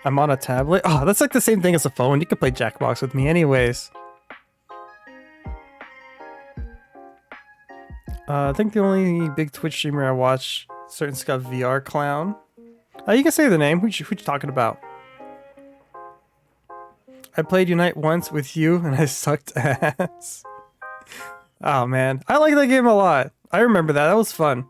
I'm on a tablet. Oh, that's like the same thing as a phone. You can play Jackbox with me anyways. I think the only big Twitch streamer I watch, certain stuff, VR Clown. You can say the name. Who you talking about? I played Unite once with you and I sucked ass. Oh man, I like that game a lot. I remember that. That was fun.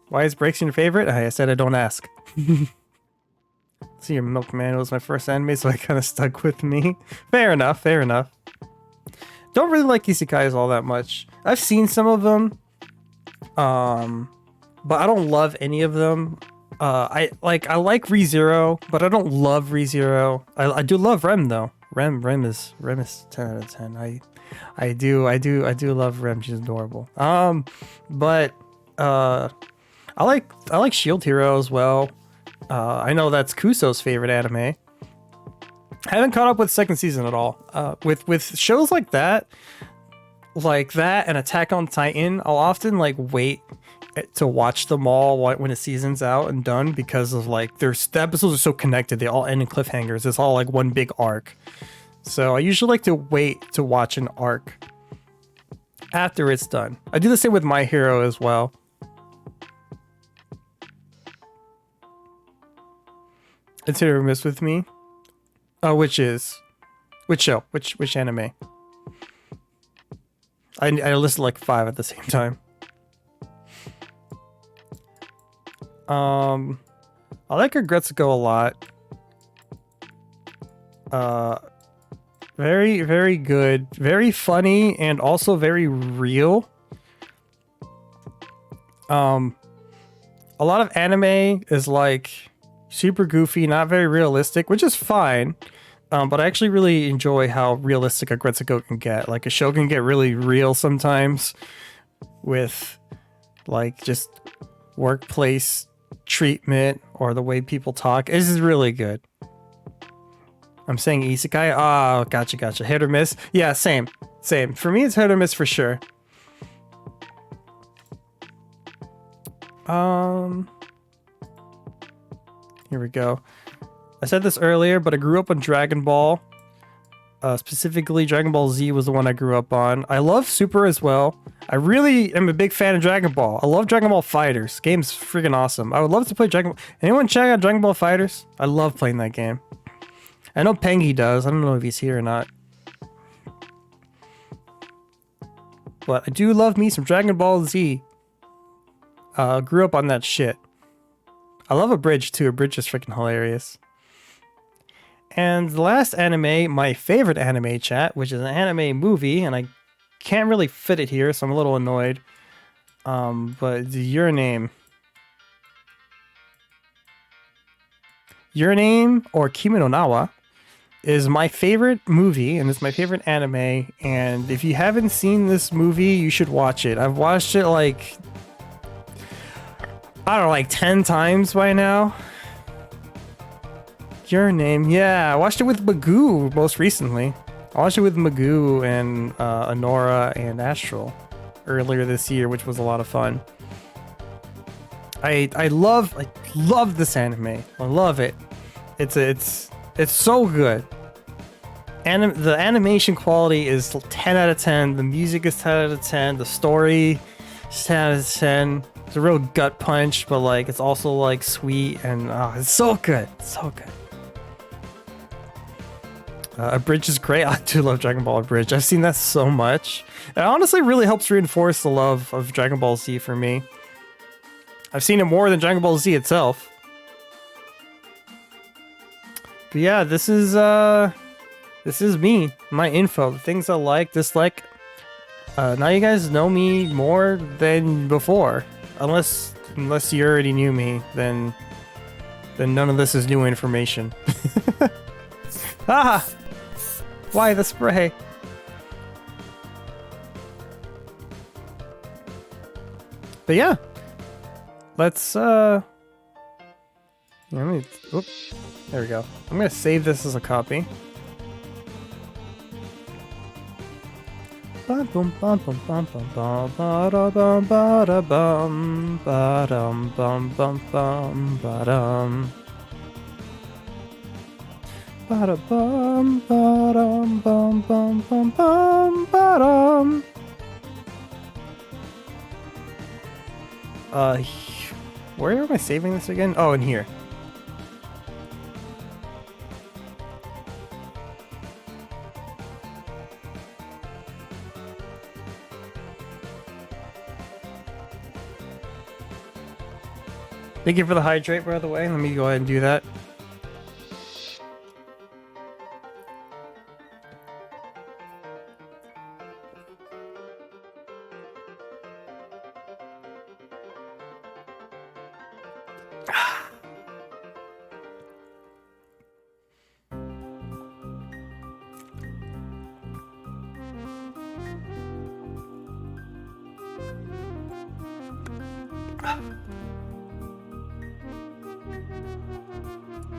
Why is Braixen your favorite? I said I don't ask. See, your Milkman was my first anime, so it kind of stuck with me. Fair enough, fair enough. Don't really like isekais all that much. I've seen some of them, but I don't love any of them. I like ReZero, but I don't love ReZero. I do love Rem though. Rem is 10 out of 10. I do love Rem. She's adorable. But I like Shield Hero as well. I know that's Kuso's favorite anime. I haven't caught up with second season at all. With shows like that and Attack on Titan, I'll often like wait to watch them all when the season's out and done, because of like the episodes are so connected. They all end in cliffhangers. It's all like one big arc. So I usually like to wait to watch an arc after it's done. I do the same with My Hero as well. It's hit or miss with me. Oh, which show? Which anime? I listed like 5 at the same time. I like Agretsuko a lot. Very, very good. Very funny and also very real. A lot of anime is like super goofy, not very realistic, which is fine. But I actually really enjoy how realistic Agretsuko can get. Like, a show can get really real sometimes with like just workplace treatment or the way people talk. This is really good. I'm saying isekai. Oh, gotcha. Hit or miss. Yeah, same. For me, it's hit or miss for sure. Here we go. I said this earlier, but I grew up on Dragon Ball. Specifically, Dragon Ball Z was the one I grew up on. I love Super as well. I really am a big fan of Dragon Ball. I love Dragon Ball Fighters. Game's freaking awesome. I would love to play Dragon Ball. Anyone check out Dragon Ball Fighters? I love playing that game. I know Pengy does. I don't know if he's here or not. But I do love me some Dragon Ball Z. Grew up on that shit. I love Abridged too. Abridged is freaking hilarious. And the last anime, my favorite anime, chat, which is an anime movie, and I can't really fit it here, so I'm a little annoyed. But Your Name. Your Name, or Kimi no Nawa, is my favorite movie, and it's my favorite anime. And if you haven't seen this movie, you should watch it. I've watched it like, I don't know, like 10 times by now. Your Name, yeah, I watched it with Magoo most recently. I watched it with Magoo and Honora and Astral earlier this year, which was a lot of fun. I love this anime. I love it. It's so good. The animation quality is 10 out of 10. The music is 10 out of 10. The story is 10 out of 10. It's a real gut punch, but like it's also like sweet, and it's so good. So good. Abridged is great. I do love Dragon Ball Abridged. I've seen that so much. It honestly really helps reinforce the love of Dragon Ball Z for me. I've seen it more than Dragon Ball Z itself. But yeah, this is me, my info, the things I like, dislike. Now you guys know me more than before, unless you already knew me, then none of this is new information. Ah! Why the spray? But yeah, let's let me. Oop, there we go. I'm gonna save this as a copy. Bum bum bum bum bum bum ba da bum ba da bum ba dum bum bum bum ba dum ba da bum ba dum bum bum bum bum ba dum. Where am I saving this again? Oh, in here. Thank you for the hydrate, by the way. Let me go ahead and do that.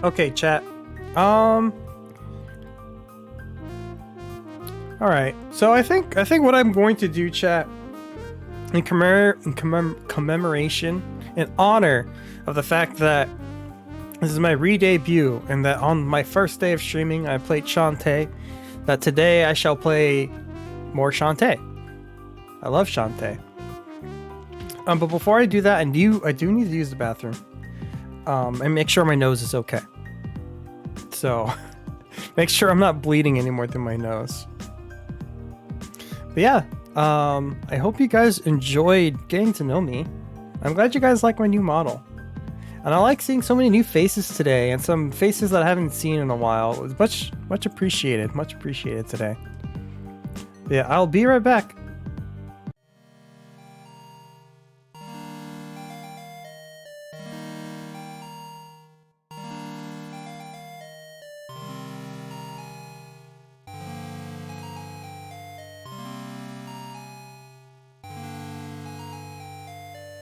Okay, chat. All right. So I think what I'm going to do, chat, in commemoration, in honor of the fact that this is my re-debut, and that on my first day of streaming I played Shantae, that today I shall play more Shantae. I love Shantae. But before I do that, I do need to use the bathroom. And make sure my nose is okay. So, make sure I'm not bleeding anymore through my nose. But yeah, I hope you guys enjoyed getting to know me. I'm glad you guys like my new model. And I like seeing so many new faces today, and some faces that I haven't seen in a while. It was much appreciated today. But yeah, I'll be right back.